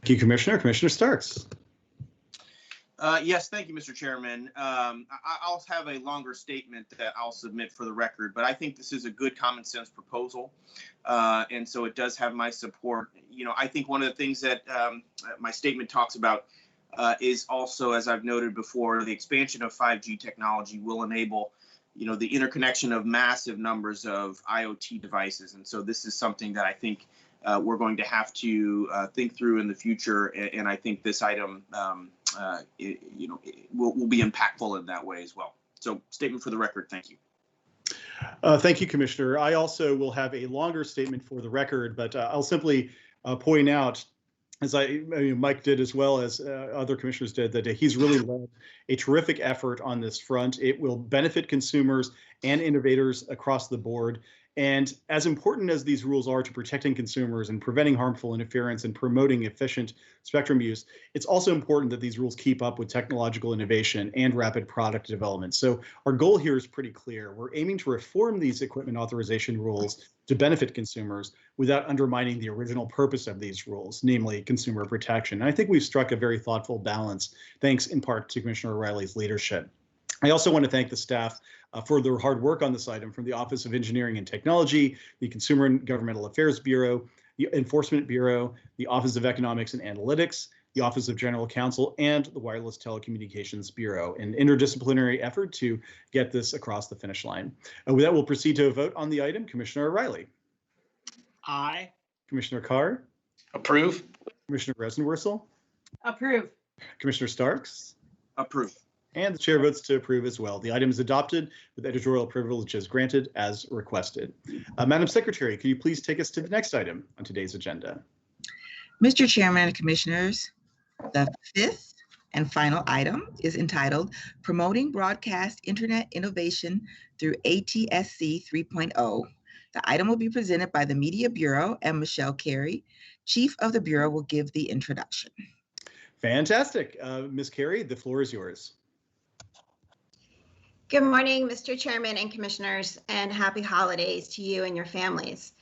Thank you, Commissioner. Commissioner Starks. Yes, thank you, Mr. Chairman. I'll have a longer statement that I'll submit for the record, but I think this is a good common sense proposal, and so it does have my support. You know, I think one of the things that my statement talks about is also, as I've noted before, the expansion of 5G technology will enable, you know, the interconnection of massive numbers of IoT devices, and so this is something that I think we're going to have to think through in the future, and I think this item will be impactful in that way as well. So statement for the record. Thank you. Thank you, Commissioner. I also will have a longer statement for the record, but I'll simply point out, as Mike did as well as other commissioners did, that he's really led a terrific effort on this front. It will benefit consumers and innovators across the board. And as important as these rules are to protecting consumers and preventing harmful interference and promoting efficient spectrum use, it's also important that these rules keep up with technological innovation and rapid product development. So our goal here is pretty clear. We're aiming to reform these equipment authorization rules to benefit consumers without undermining the original purpose of these rules, namely consumer protection. And I think we've struck a very thoughtful balance, thanks in part to Commissioner O'Reilly's leadership. I also want to thank the staff for their hard work on this item, from the Office of Engineering and Technology, the Consumer and Governmental Affairs Bureau, the Enforcement Bureau, the Office of Economics and Analytics, the Office of General Counsel, and the Wireless Telecommunications Bureau, an interdisciplinary effort to get this across the finish line. With that, we'll proceed to a vote on the item. Commissioner O'Reilly. Aye. Commissioner Carr. Approve. Commissioner Rosenworcel. Approve. Commissioner Starks. Approve. And the chair votes to approve as well. The item is adopted with editorial privileges granted as requested. Madam Secretary, could you please take us to the next item on today's agenda? Mr. Chairman and Commissioners, the fifth and final item is entitled Promoting Broadcast Internet Innovation through ATSC 3.0. The item will be presented by the Media Bureau, and Michelle Carey, Chief of the Bureau, will give the introduction. Fantastic. Ms. Carey, the floor is yours. Good morning, Mr. Chairman and Commissioners, and happy holidays to you and your families.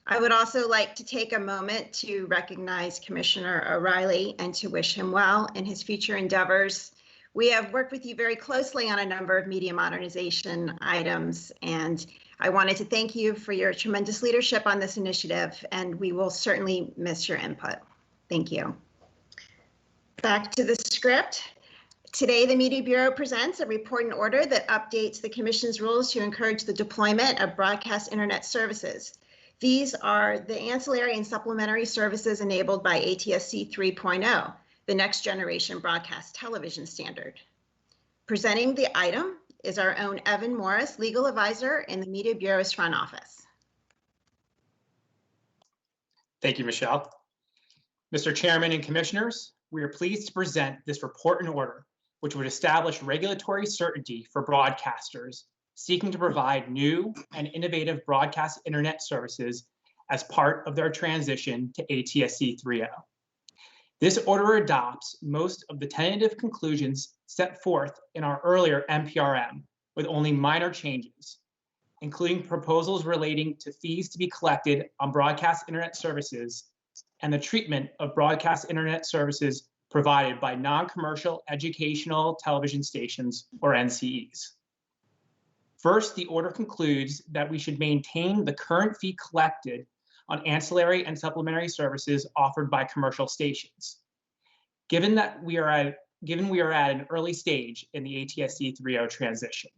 I would also like to take a moment to recognize Commissioner O'Reilly and to wish him well in his future endeavors. We have worked with you very closely on a number of media modernization items, and I wanted to thank you for your tremendous leadership on this initiative, and we will certainly miss your input. Thank you. Back to the script. Today, the Media Bureau presents a report and order that updates the Commission's rules to encourage the deployment of broadcast internet services. These are the ancillary and supplementary services enabled by ATSC 3.0, the next generation broadcast television standard. Presenting the item is our own Evan Morris, legal advisor in the Media Bureau's front office. Thank you, Michelle. Mr. Chairman and Commissioners, we are pleased to present this report and order, which would establish regulatory certainty for broadcasters seeking to provide new and innovative broadcast internet services as part of their transition to ATSC 3.0. This order adopts most of the tentative conclusions set forth in our earlier NPRM, with only minor changes, including proposals relating to fees to be collected on broadcast internet services and the treatment of broadcast internet services provided by non-commercial educational television stations, or NCEs. First, the order concludes that we should maintain the current fee collected on ancillary and supplementary services offered by commercial stations. Given that we are at given we are at an early stage in the ATSC 3.0 transition.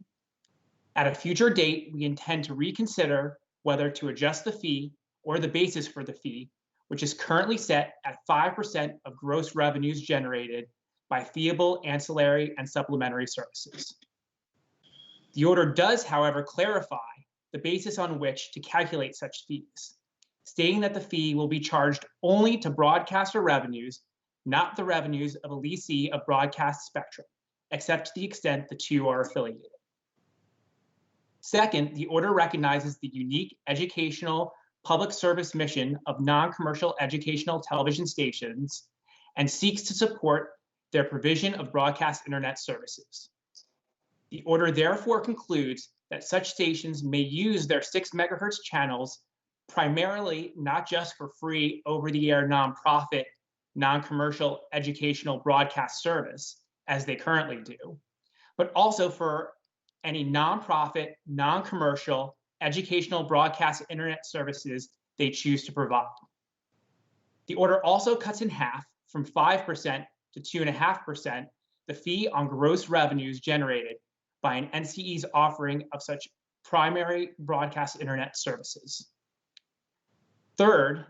At a future date, we intend to reconsider whether to adjust the fee or the basis for the fee, which is currently set at 5% of gross revenues generated by feeable ancillary and supplementary services. The order does, however, clarify the basis on which to calculate such fees, stating that the fee will be charged only to broadcaster revenues, not the revenues of a leasee of broadcast spectrum, except to the extent the two are affiliated. Second, the order recognizes the unique educational public service mission of non-commercial educational television stations and seeks to support their provision of broadcast internet services. The order therefore concludes that such stations may use their 6 megahertz channels primarily not just for free over-the-air nonprofit, non-commercial educational broadcast service, as they currently do, but also for any nonprofit, non-commercial educational broadcast internet services they choose to provide. The order also cuts in half from 5% to 2.5% the fee on gross revenues generated by an NCE's offering of such primary broadcast internet services. Third,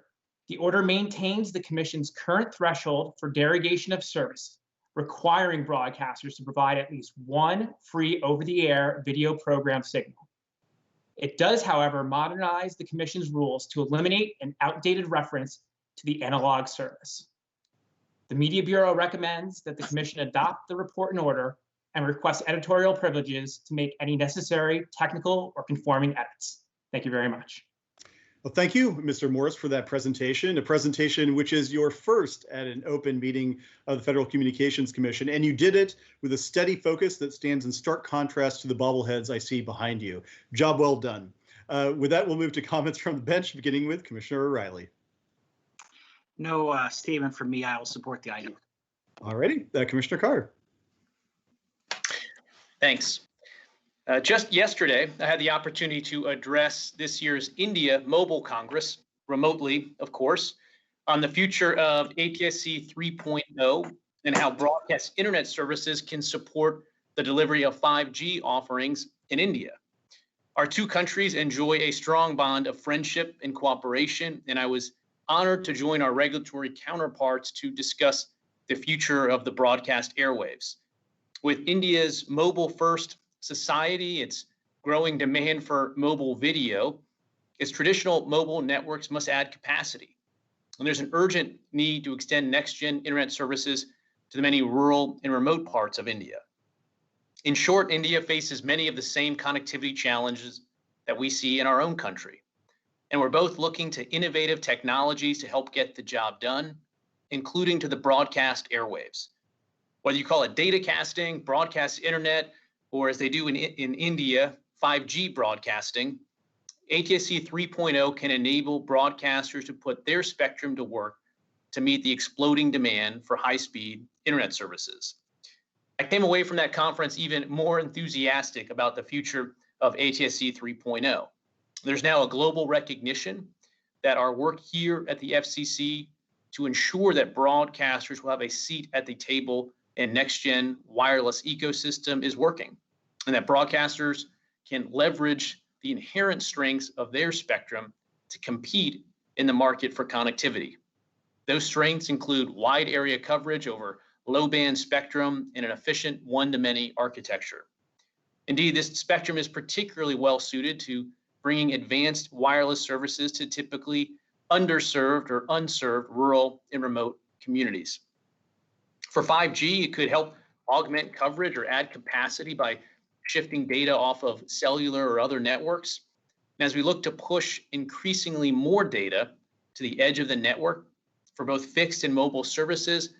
the order maintains the Commission's current threshold for derogation of service, requiring broadcasters to provide at least one free over-the-air video program signal. It does, however, modernize the Commission's rules to eliminate an outdated reference to the analog service. The Media Bureau recommends that the Commission adopt the report and order and request editorial privileges to make any necessary technical or conforming edits. Thank you very much. Well, thank you, Mr. Morris, for that presentation, a presentation which is your first at an open meeting of the Federal Communications Commission, and you did it with a steady focus that stands in stark contrast to the bobbleheads I see behind you. Job well done. With that, we'll move to comments from the bench, beginning with Commissioner O'Reilly. No statement from me. I will support the item. All righty, Commissioner Carr. Thanks. Just yesterday, I had the opportunity to address this year's India Mobile Congress, remotely, of course, on the future of ATSC 3.0 and how broadcast internet services can support the delivery of 5G offerings in India. Our two countries enjoy a strong bond of friendship and cooperation, and I was honored to join our regulatory counterparts to discuss the future of the broadcast airwaves. With India's mobile-first society, its growing demand for mobile video, its traditional mobile networks must add capacity. And there's an urgent need to extend next-gen internet services to the many rural and remote parts of India. In short, India faces many of the same connectivity challenges that we see in our own country. And we're both looking to innovative technologies to help get the job done, including to the broadcast airwaves. Whether you call it data casting, broadcast internet, or as they do in India, 5G broadcasting, ATSC 3.0 can enable broadcasters to put their spectrum to work to meet the exploding demand for high-speed internet services. I came away from that conference even more enthusiastic about the future of ATSC 3.0. There's now a global recognition that our work here at the FCC to ensure that broadcasters will have a seat at the table in next-gen wireless ecosystem is working, and that broadcasters can leverage the inherent strengths of their spectrum to compete in the market for connectivity. Those strengths include wide area coverage over low-band spectrum and an efficient one-to-many architecture. Indeed, this spectrum is particularly well suited to bringing advanced wireless services to typically underserved or unserved rural and remote communities. For 5G, it could help augment coverage or add capacity by shifting data off of cellular or other networks. And as we look to push increasingly more data to the edge of the network for both fixed and mobile services,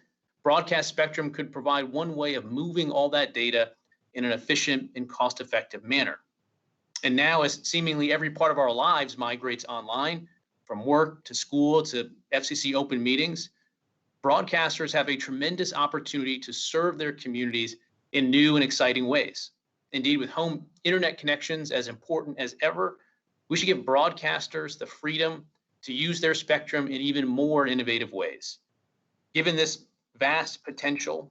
broadcast spectrum could provide one way of moving all that data in an efficient and cost-effective manner. And now, as seemingly every part of our lives migrates online, from work to school to FCC open meetings, broadcasters have a tremendous opportunity to serve their communities in new and exciting ways. Indeed, with home internet connections as important as ever, we should give broadcasters the freedom to use their spectrum in even more innovative ways. Given this vast potential,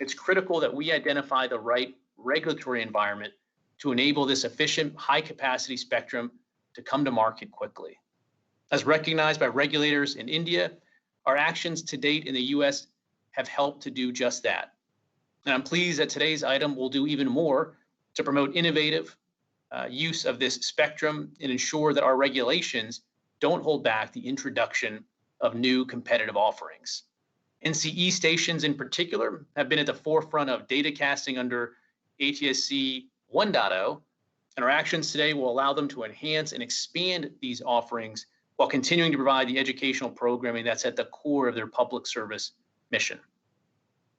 it's critical that we identify the right regulatory environment to enable this efficient, high-capacity spectrum to come to market quickly. As recognized by regulators in India, our actions to date in the US have helped to do just that. And I'm pleased that today's item will do even more to promote innovative use of this spectrum and ensure that our regulations don't hold back the introduction of new competitive offerings. NCE stations in particular have been at the forefront of data casting under ATSC 1.0, and our actions today will allow them to enhance and expand these offerings while continuing to provide the educational programming that's at the core of their public service mission.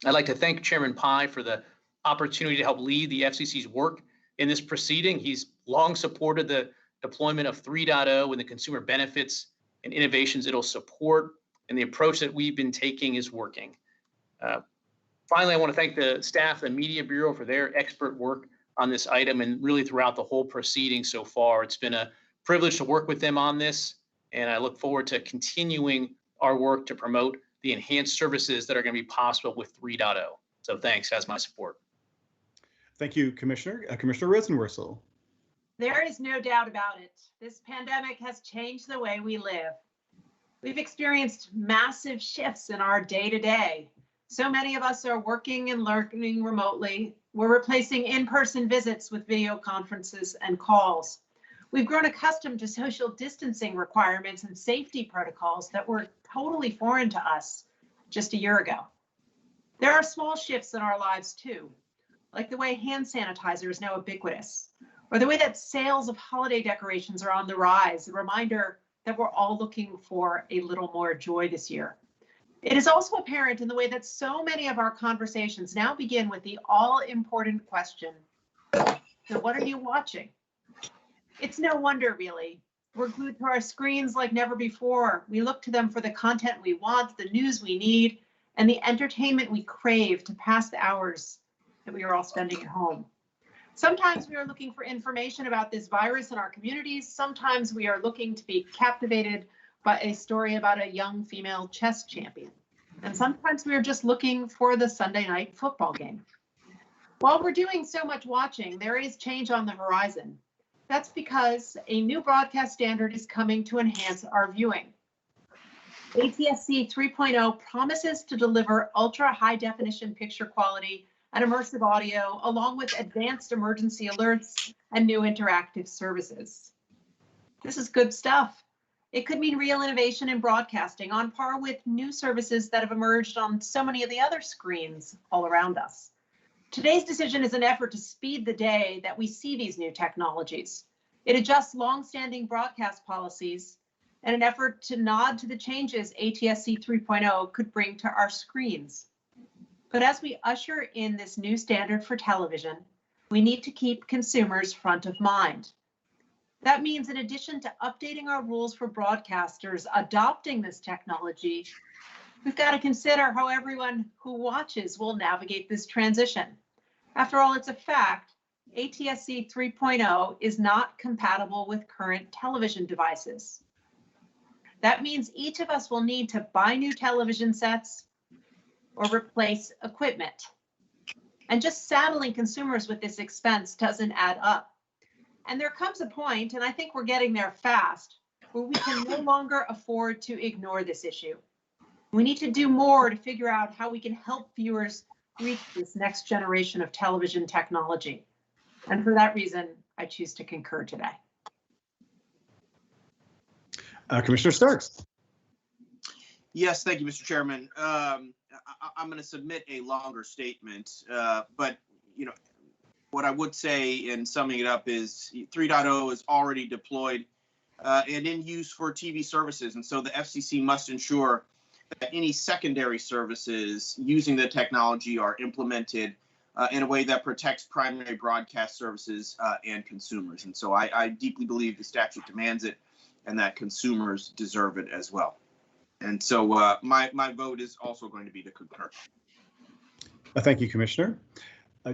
I'd like to thank Chairman Pai for the opportunity to help lead the FCC's work in this proceeding. He's long supported the deployment of 3.0 and the consumer benefits and innovations it'll support, and the approach that we've been taking is working. Finally, I want to thank the staff and Media Bureau for their expert work on this item and really throughout the whole proceeding so far. It's been a privilege to work with them on this, and I look forward to continuing our work to promote the enhanced services that are going to be possible with 3.0. So thanks, has my support. Thank you, Commissioner. Commissioner Rosenworcel. There is no doubt about it. This pandemic has changed the way we live. We've experienced massive shifts in our day-to-day. So many of us are working and learning remotely. We're replacing in-person visits with video conferences and calls. We've grown accustomed to social distancing requirements and safety protocols that were totally foreign to us just a year ago. There are small shifts in our lives too, like the way hand sanitizer is now ubiquitous, or the way that sales of holiday decorations are on the rise, a reminder that we're all looking for a little more joy this year. It is also apparent in the way that so many of our conversations now begin with the all-important question, so what are you watching? It's no wonder, really. We're glued to our screens like never before. We look to them for the content we want, the news we need, and the entertainment we crave to pass the hours that we are all spending at home. Sometimes we are looking for information about this virus in our communities. Sometimes we are looking to be captivated by a story about a young female chess champion. And sometimes we are just looking for the Sunday night football game. While we're doing so much watching, there is change on the horizon. That's because a new broadcast standard is coming to enhance our viewing. ATSC 3.0 promises to deliver ultra high definition picture quality and immersive audio, along with advanced emergency alerts and new interactive services. This is good stuff. It could mean real innovation in broadcasting on par with new services that have emerged on so many of the other screens all around us. Today's decision is an effort to speed the day that we see these new technologies. It adjusts longstanding broadcast policies and an effort to nod to the changes ATSC 3.0 could bring to our screens. But as we usher in this new standard for television, we need to keep consumers front of mind. That means in addition to updating our rules for broadcasters adopting this technology, we've got to consider how everyone who watches will navigate this transition. After all, it's a fact, ATSC 3.0 is not compatible with current television devices. That means each of us will need to buy new television sets or replace equipment. And just saddling consumers with this expense doesn't add up. And there comes a point, and I think we're getting there fast, where we can no longer afford to ignore this issue. We need to do more to figure out how we can help viewers reach this next generation of television technology. And for that reason, I choose to concur today. Commissioner Starks. Yes, thank you, Mr. Chairman. I'm going to submit a longer statement, but what I would say in summing it up is 3.0 is already deployed and in use for TV services, and so the FCC must ensure that any secondary services using the technology are implemented in a way that protects primary broadcast services and consumers. And so I deeply believe the statute demands it and that consumers deserve it as well. And so my vote is also going to be to concur. Thank you, Commissioner.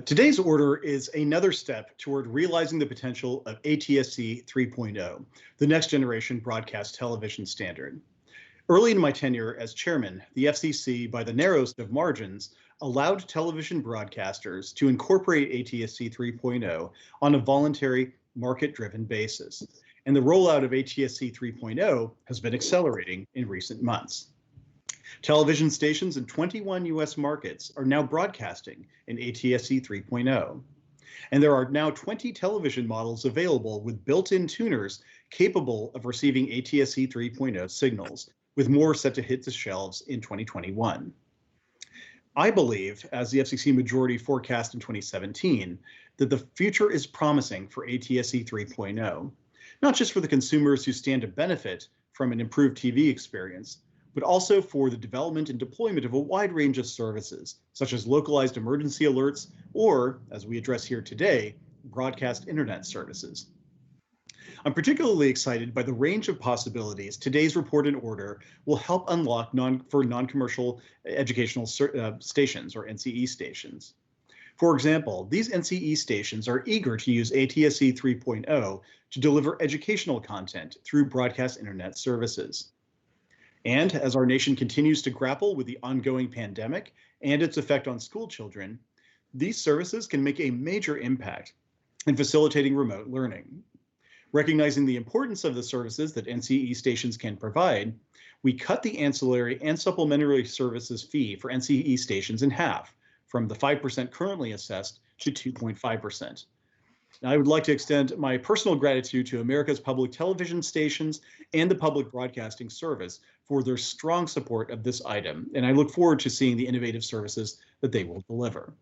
Today's order is another step toward realizing the potential of ATSC 3.0, the next generation broadcast television standard. Early in my tenure as chairman, the FCC, by the narrowest of margins, allowed television broadcasters to incorporate ATSC 3.0 on a voluntary, market-driven basis. And the rollout of ATSC 3.0 has been accelerating in recent months. Television stations in 21 US markets are now broadcasting in ATSC 3.0. And there are now 20 television models available with built-in tuners capable of receiving ATSC 3.0 signals, with more set to hit the shelves in 2021. I believe, as the FCC majority forecast in 2017, that the future is promising for ATSC 3.0, not just for the consumers who stand to benefit from an improved TV experience, but also for the development and deployment of a wide range of services, such as localized emergency alerts, or, as we address here today, broadcast internet services. I'm particularly excited by the range of possibilities today's report and order will help unlock for non-commercial educational stations, or NCE stations. For example, these NCE stations are eager to use ATSC 3.0 to deliver educational content through broadcast internet services. And as our nation continues to grapple with the ongoing pandemic and its effect on school children, these services can make a major impact in facilitating remote learning. Recognizing the importance of the services that NCE stations can provide, we cut the ancillary and supplementary services fee for NCE stations in half, from the 5% currently assessed to 2.5%. Now, I would like to extend my personal gratitude to America's public television stations and the Public Broadcasting Service for their strong support of this item, and I look forward to seeing the innovative services that they will deliver.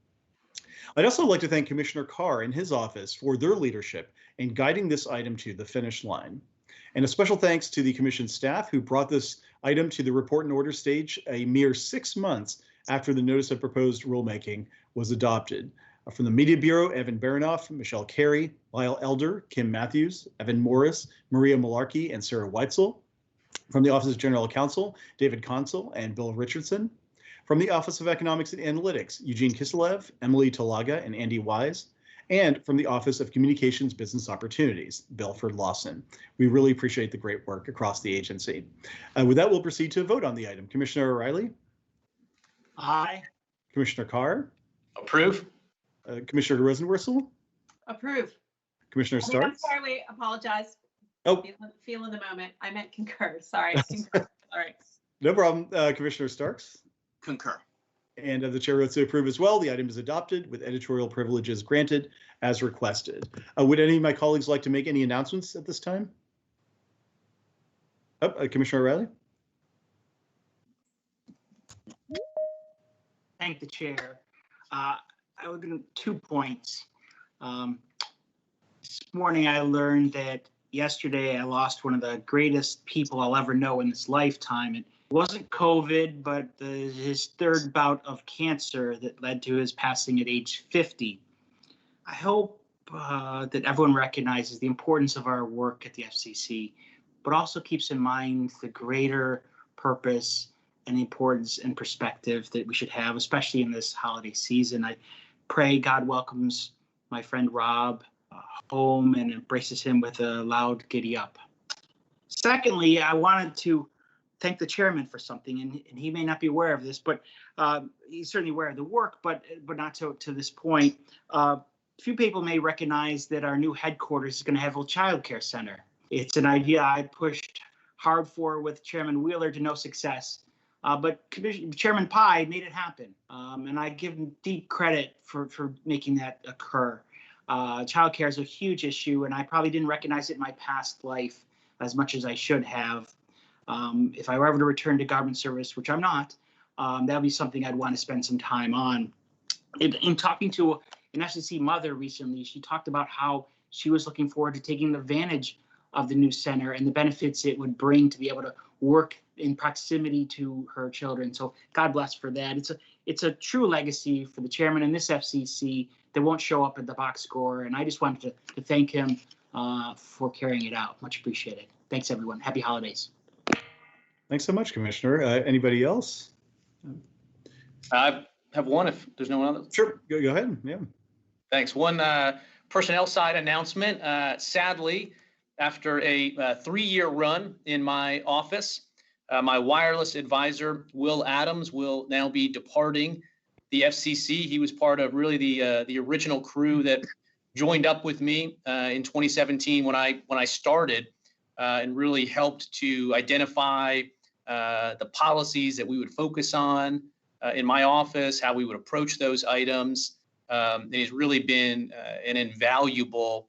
I'd also like to thank Commissioner Carr and his office for their leadership in guiding this item to the finish line. And a special thanks to the Commission staff who brought this item to the report and order stage a mere 6 months after the notice of proposed rulemaking was adopted. From the Media Bureau, Evan Baranoff, Michelle Carey, Lyle Elder, Kim Matthews, Evan Morris, Maria Malarkey, and Sarah Weitzel. From the Office of General Counsel, David Consul and Bill Richardson. From the Office of Economics and Analytics, Eugene Kiselev, Emily Talaga, and Andy Wise. And from the Office of Communications Business Opportunities, Belford Lawson. We really appreciate the great work across the agency. With that, we'll proceed to a vote on the item. Commissioner O'Reilly? Aye. Commissioner Carr? Approve. Commissioner Rosenworcel? Approve. Commissioner I'm Starks? sorry, apologize. Oh, Feeling the moment. I meant concur. Sorry. Concur. All right. no problem. Commissioner Starks? Concur. And the chair votes to approve as well. The item is adopted with editorial privileges granted as requested. Would any of my colleagues like to make any announcements at this time? Commissioner O'Reilly? Thank the chair. I was going to 2 points. This morning I learned that yesterday I lost one of the greatest people I'll ever know in this lifetime. It wasn't COVID, but his third bout of cancer that led to his passing at age 50. I hope that everyone recognizes the importance of our work at the FCC, but also keeps in mind the greater purpose and the importance and perspective that we should have, especially in this holiday season. I pray God welcomes my friend Rob home and embraces him with a loud giddy up. Secondly, I wanted to thank the chairman for something, and he may not be aware of this, but he's certainly aware of the work, but not to this point. Few people may recognize that our new headquarters is going to have a child care center. It's an idea I pushed hard for with Chairman Wheeler to no success. But Chairman Pai made it happen, and I give him deep credit for making that occur. Childcare is a huge issue, and I probably didn't recognize it in my past life as much as I should have. If I were ever to return to government service, which I'm not, that would be something I'd want to spend some time on. In talking to an FCC mother recently, she talked about how she was looking forward to taking advantage of the new center and the benefits it would bring to be able to work in proximity to her children. So God bless for that. It's a true legacy for the chairman and this FCC that won't show up at the box score. And I just wanted to thank him for carrying it out. Much appreciated. Thanks, everyone. Happy holidays. Thanks so much, Commissioner. Anybody else? I have one if there's no one else. Sure, go ahead. Yeah. Thanks. One personnel side announcement. Sadly, after a 3-year run in my office, My wireless advisor, Will Adams, will now be departing the FCC. He was part of really the original crew that joined up with me in 2017 when I started and really helped to identify the policies that we would focus on in my office, how we would approach those items. And he's really been an invaluable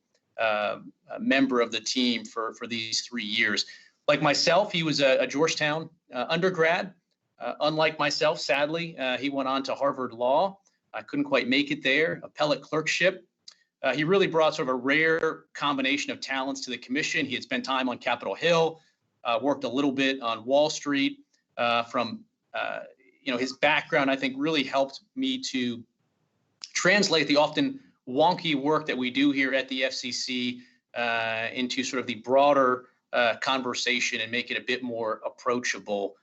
member of the team for these 3 years. Like myself, he was a Georgetown undergrad. Unlike myself, sadly, he went on to Harvard Law. I couldn't quite make it there, appellate clerkship. He really brought sort of a rare combination of talents to the commission. He had spent time on Capitol Hill, worked a little bit on Wall Street. His background, I think, really helped me to translate the often wonky work that we do here at the FCC into sort of the broader conversation and make it a bit more approachable.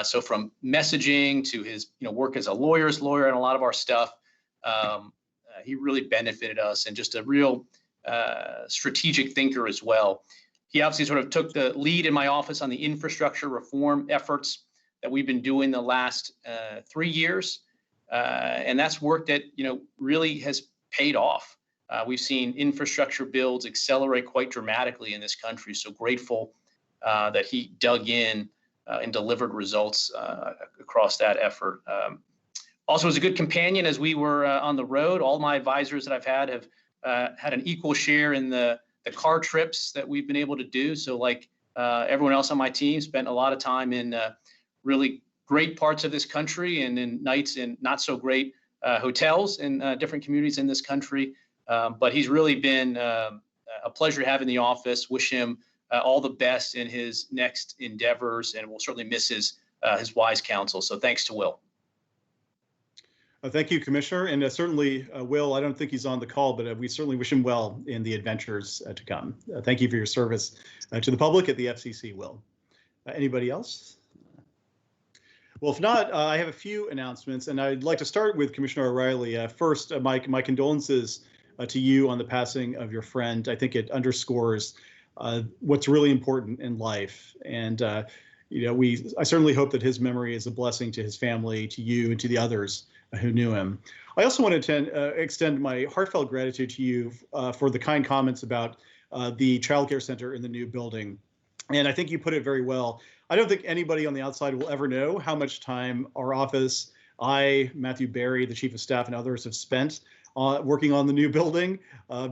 So from messaging to his work as a lawyer's lawyer and a lot of our stuff, he really benefited us, and just a real strategic thinker as well. He obviously sort of took the lead in my office on the infrastructure reform efforts that we've been doing the last 3 years. And that's work that, really has paid off. We've seen infrastructure builds accelerate quite dramatically in this country. So grateful that he dug in and delivered results across that effort. Also was a good companion as we were on the road. All my advisors that I've had have had an equal share in the car trips that we've been able to do. So like everyone else on my team, spent a lot of time in really great parts of this country and in nights in not so great hotels in different communities in this country. But he's really been a pleasure to have in the office. Wish him all the best in his next endeavors, and we'll certainly miss his wise counsel. So thanks to Will. Thank you, Commissioner. And certainly, Will, I don't think he's on the call, but we certainly wish him well in the adventures to come. Thank you for your service to the public at the FCC, Will. Anybody else? Well, if not, I have a few announcements, and I'd like to start with Commissioner O'Reilly. First, my condolences to you on the passing of your friend. I think it underscores what's really important in life. And, I certainly hope that his memory is a blessing to his family, to you, and to the others who knew him. I also wanted to extend my heartfelt gratitude to you for the kind comments about the child care center in the new building. And I think you put it very well. I don't think anybody on the outside will ever know how much time our office, Matthew Berry, the chief of staff, and others have spent working on the new building,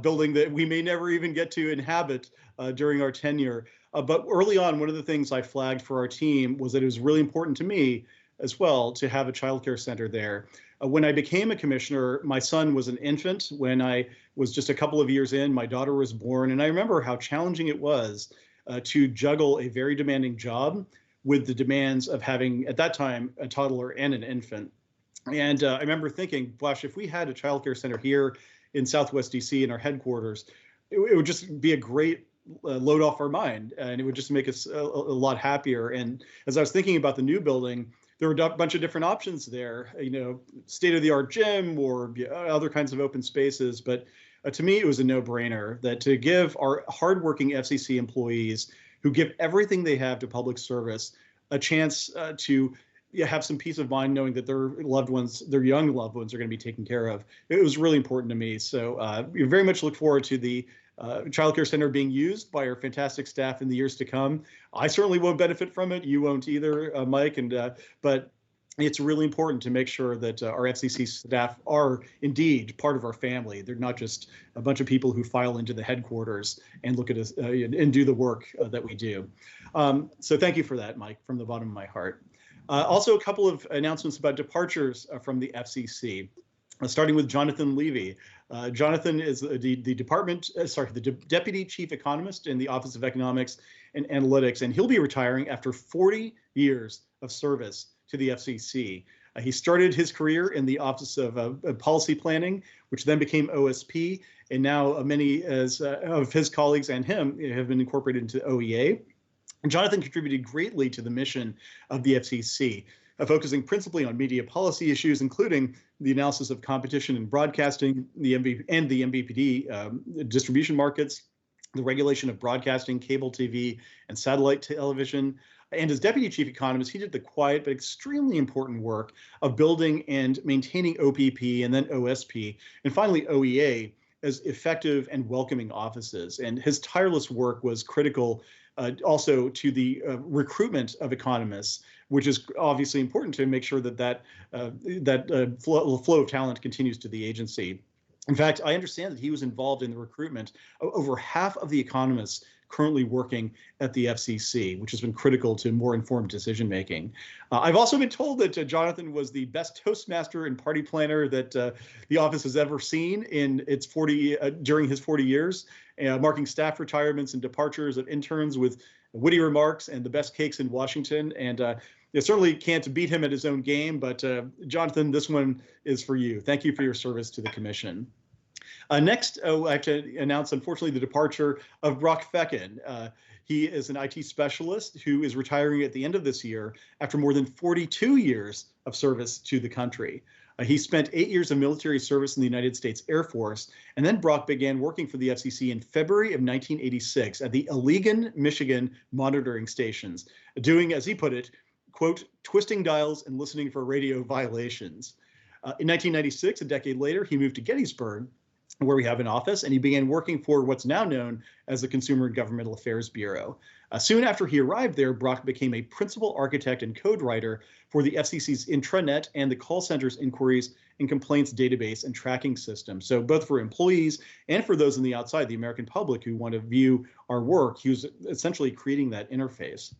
building that we may never even get to inhabit during our tenure. But early on, one of the things I flagged for our team was that it was really important to me as well to have a child care center there. When I became a commissioner, my son was an infant. When I was just a couple of years in, my daughter was born. And I remember how challenging it was to juggle a very demanding job with the demands of having, at that time, a toddler and an infant. And I remember thinking, gosh, if we had a child care center here in Southwest DC in our headquarters, it would just be a great load off our mind, and it would just make us a lot happier. And as I was thinking about the new building, there were a bunch of different options there, state-of-the-art gym or other kinds of open spaces. But to me, it was a no-brainer that to give our hardworking FCC employees who give everything they have to public service a chance to have some peace of mind knowing that their loved ones, their young loved ones, are going to be taken care of. It was really important to me. So we very much look forward to the child care center being used by our fantastic staff in the years to come. I certainly won't benefit from it. You won't either, Mike. But it's really important to make sure that our FCC staff are indeed part of our family. They're not just a bunch of people who file into the headquarters and look at us and do the work that we do. So thank you for that, Mike, from the bottom of my heart. Also, a couple of announcements about departures from the FCC. Starting with Jonathan Levy. Jonathan is the Deputy Chief Economist in the Office of Economics and Analytics, and he'll be retiring after 40 years of service to the FCC. He started his career in the Office of Policy Planning, which then became OSP, and now many of his colleagues and him have been incorporated into OEA. And Jonathan contributed greatly to the mission of the FCC, focusing principally on media policy issues, including the analysis of competition in broadcasting, the MVPD distribution markets, the regulation of broadcasting, cable TV, and satellite television, And as deputy chief economist, he did the quiet but extremely important work of building and maintaining OPP and then OSP and finally OEA as effective and welcoming offices. And his tireless work was critical also to the recruitment of economists, which is obviously important to make sure that flow of talent continues to the agency. In fact, I understand that he was involved in the recruitment of over half of the economists currently working at the FCC, which has been critical to more informed decision making. I've also been told that Jonathan was the best Toastmaster and party planner that the office has ever seen in its during his 40 years, marking staff retirements and departures of interns with witty remarks and the best cakes in Washington. And you certainly can't beat him at his own game, but Jonathan, this one is for you. Thank you for your service to the commission. Next, I have to announce, unfortunately, the departure of Brock Fecken. He is an IT specialist who is retiring at the end of this year after more than 42 years of service to the country. He spent 8 years of military service in the United States Air Force, and then Brock began working for the FCC in February of 1986 at the Allegan, Michigan monitoring stations, doing, as he put it, quote, twisting dials and listening for radio violations. In 1996, a decade later, he moved to Gettysburg, where we have an office, and he began working for what's now known as the Consumer and Governmental Affairs Bureau. Soon after he arrived there, Brock became a principal architect and code writer for the FCC's intranet and the call center's inquiries and complaints database and tracking system. So both for employees and for those on the outside, the American public who want to view our work, he was essentially creating that interface.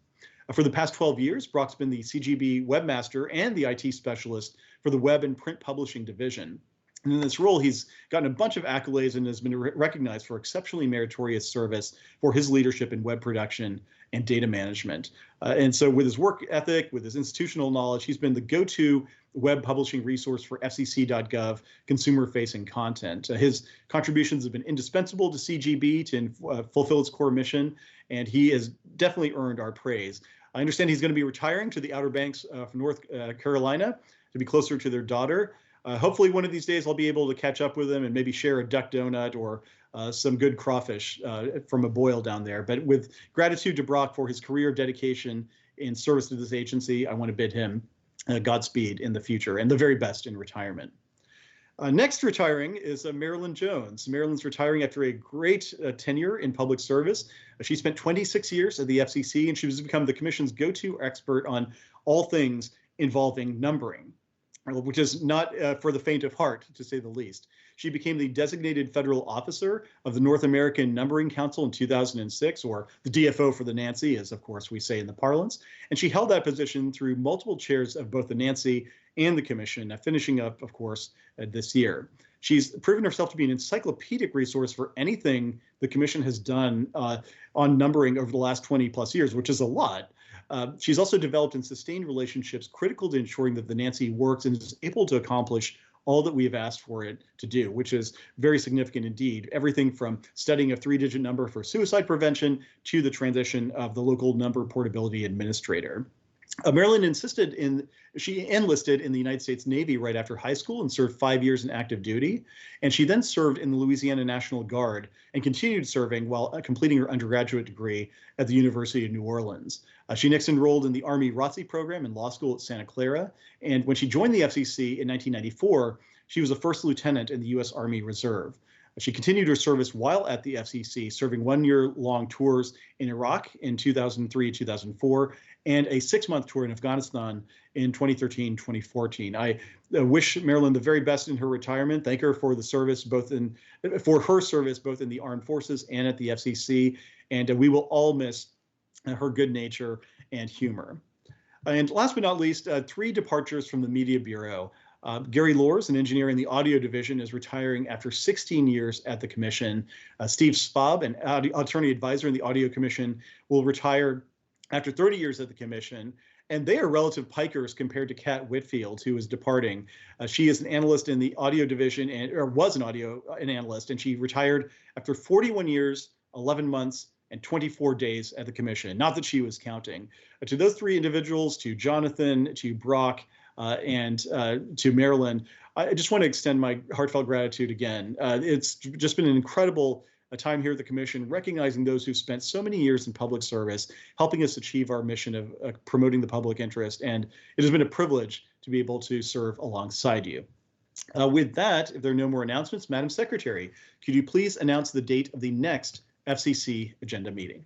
For the past 12 years, Brock's been the CGB webmaster and the IT specialist for the web and print publishing division. And in this role, he's gotten a bunch of accolades and has been recognized for exceptionally meritorious service for his leadership in web production and data management. And so with his work ethic, with his institutional knowledge, he's been the go-to web publishing resource for FCC.gov consumer-facing content. His contributions have been indispensable to CGB to fulfill its core mission, and he has definitely earned our praise. I understand he's going to be retiring to the Outer Banks of North Carolina to be closer to their daughter. Hopefully one of these days I'll be able to catch up with him and maybe share a duck donut or some good crawfish from a boil down there. But with gratitude to Brock for his career of dedication in service to this agency, I want to bid him Godspeed in the future and the very best in retirement. Next retiring is Marilyn Jones. Marilyn's retiring after a great tenure in public service. She spent 26 years at the FCC, and she has become the commission's go-to expert on all things involving numbering, which is not for the faint of heart, to say the least. She became the designated federal officer of the North American Numbering Council in 2006, or the DFO for the Nancy, as of course we say in the parlance. And she held that position through multiple chairs of both the Nancy and the commission, finishing up, of course, this year. She's proven herself to be an encyclopedic resource for anything the commission has done on numbering over the last 20 plus years, which is a lot. She's also developed and sustained relationships critical to ensuring that the Nancy works and is able to accomplish all that we have asked for it to do, which is very significant indeed. Everything from studying a 3-digit number for suicide prevention to the transition of the local number portability administrator. Marilyn enlisted in the United States Navy right after high school and served 5 years in active duty. And she then served in the Louisiana National Guard and continued serving while completing her undergraduate degree at the University of New Orleans. She next enrolled in the Army ROTC program in law school at Santa Clara. And when she joined the FCC in 1994, she was a first lieutenant in the U.S. Army Reserve. She continued her service while at the FCC, serving 1-year-long tours in Iraq in 2003-2004 and a 6-month tour in Afghanistan in 2013-2014. I wish Marilyn the very best in her retirement. Thank her for the service, both in the armed forces and at the FCC. And we will all miss her good nature and humor. And last but not least, 3 departures from the Media Bureau. Gary Lors, an engineer in the audio division, is retiring after 16 years at the commission. Steve Spab, an attorney advisor in the audio commission, will retire after 30 years at the commission. And they are relative pikers compared to Kat Whitfield, who is departing. She is an analyst in the audio division, was an analyst, and she retired after 41 years, 11 months, and 24 days at the commission. Not that she was counting. To those 3 individuals, to Jonathan, to Brock, and to Marilyn, I just want to extend my heartfelt gratitude again. It's just been an incredible a time here at the Commission recognizing those who've spent so many years in public service, helping us achieve our mission of promoting the public interest. And it has been a privilege to be able to serve alongside you. With that, if there are no more announcements, Madam Secretary, could you please announce the date of the next FCC agenda meeting?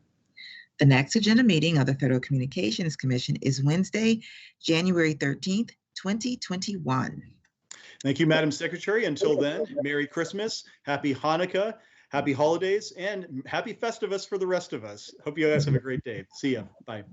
The next agenda meeting of the Federal Communications Commission is Wednesday, January 13th, 2021. Thank you, Madam Secretary. Until then, Merry Christmas, Happy Hanukkah, Happy Holidays, and Happy Festivus for the rest of us. Hope you guys have a great day. See ya. Bye.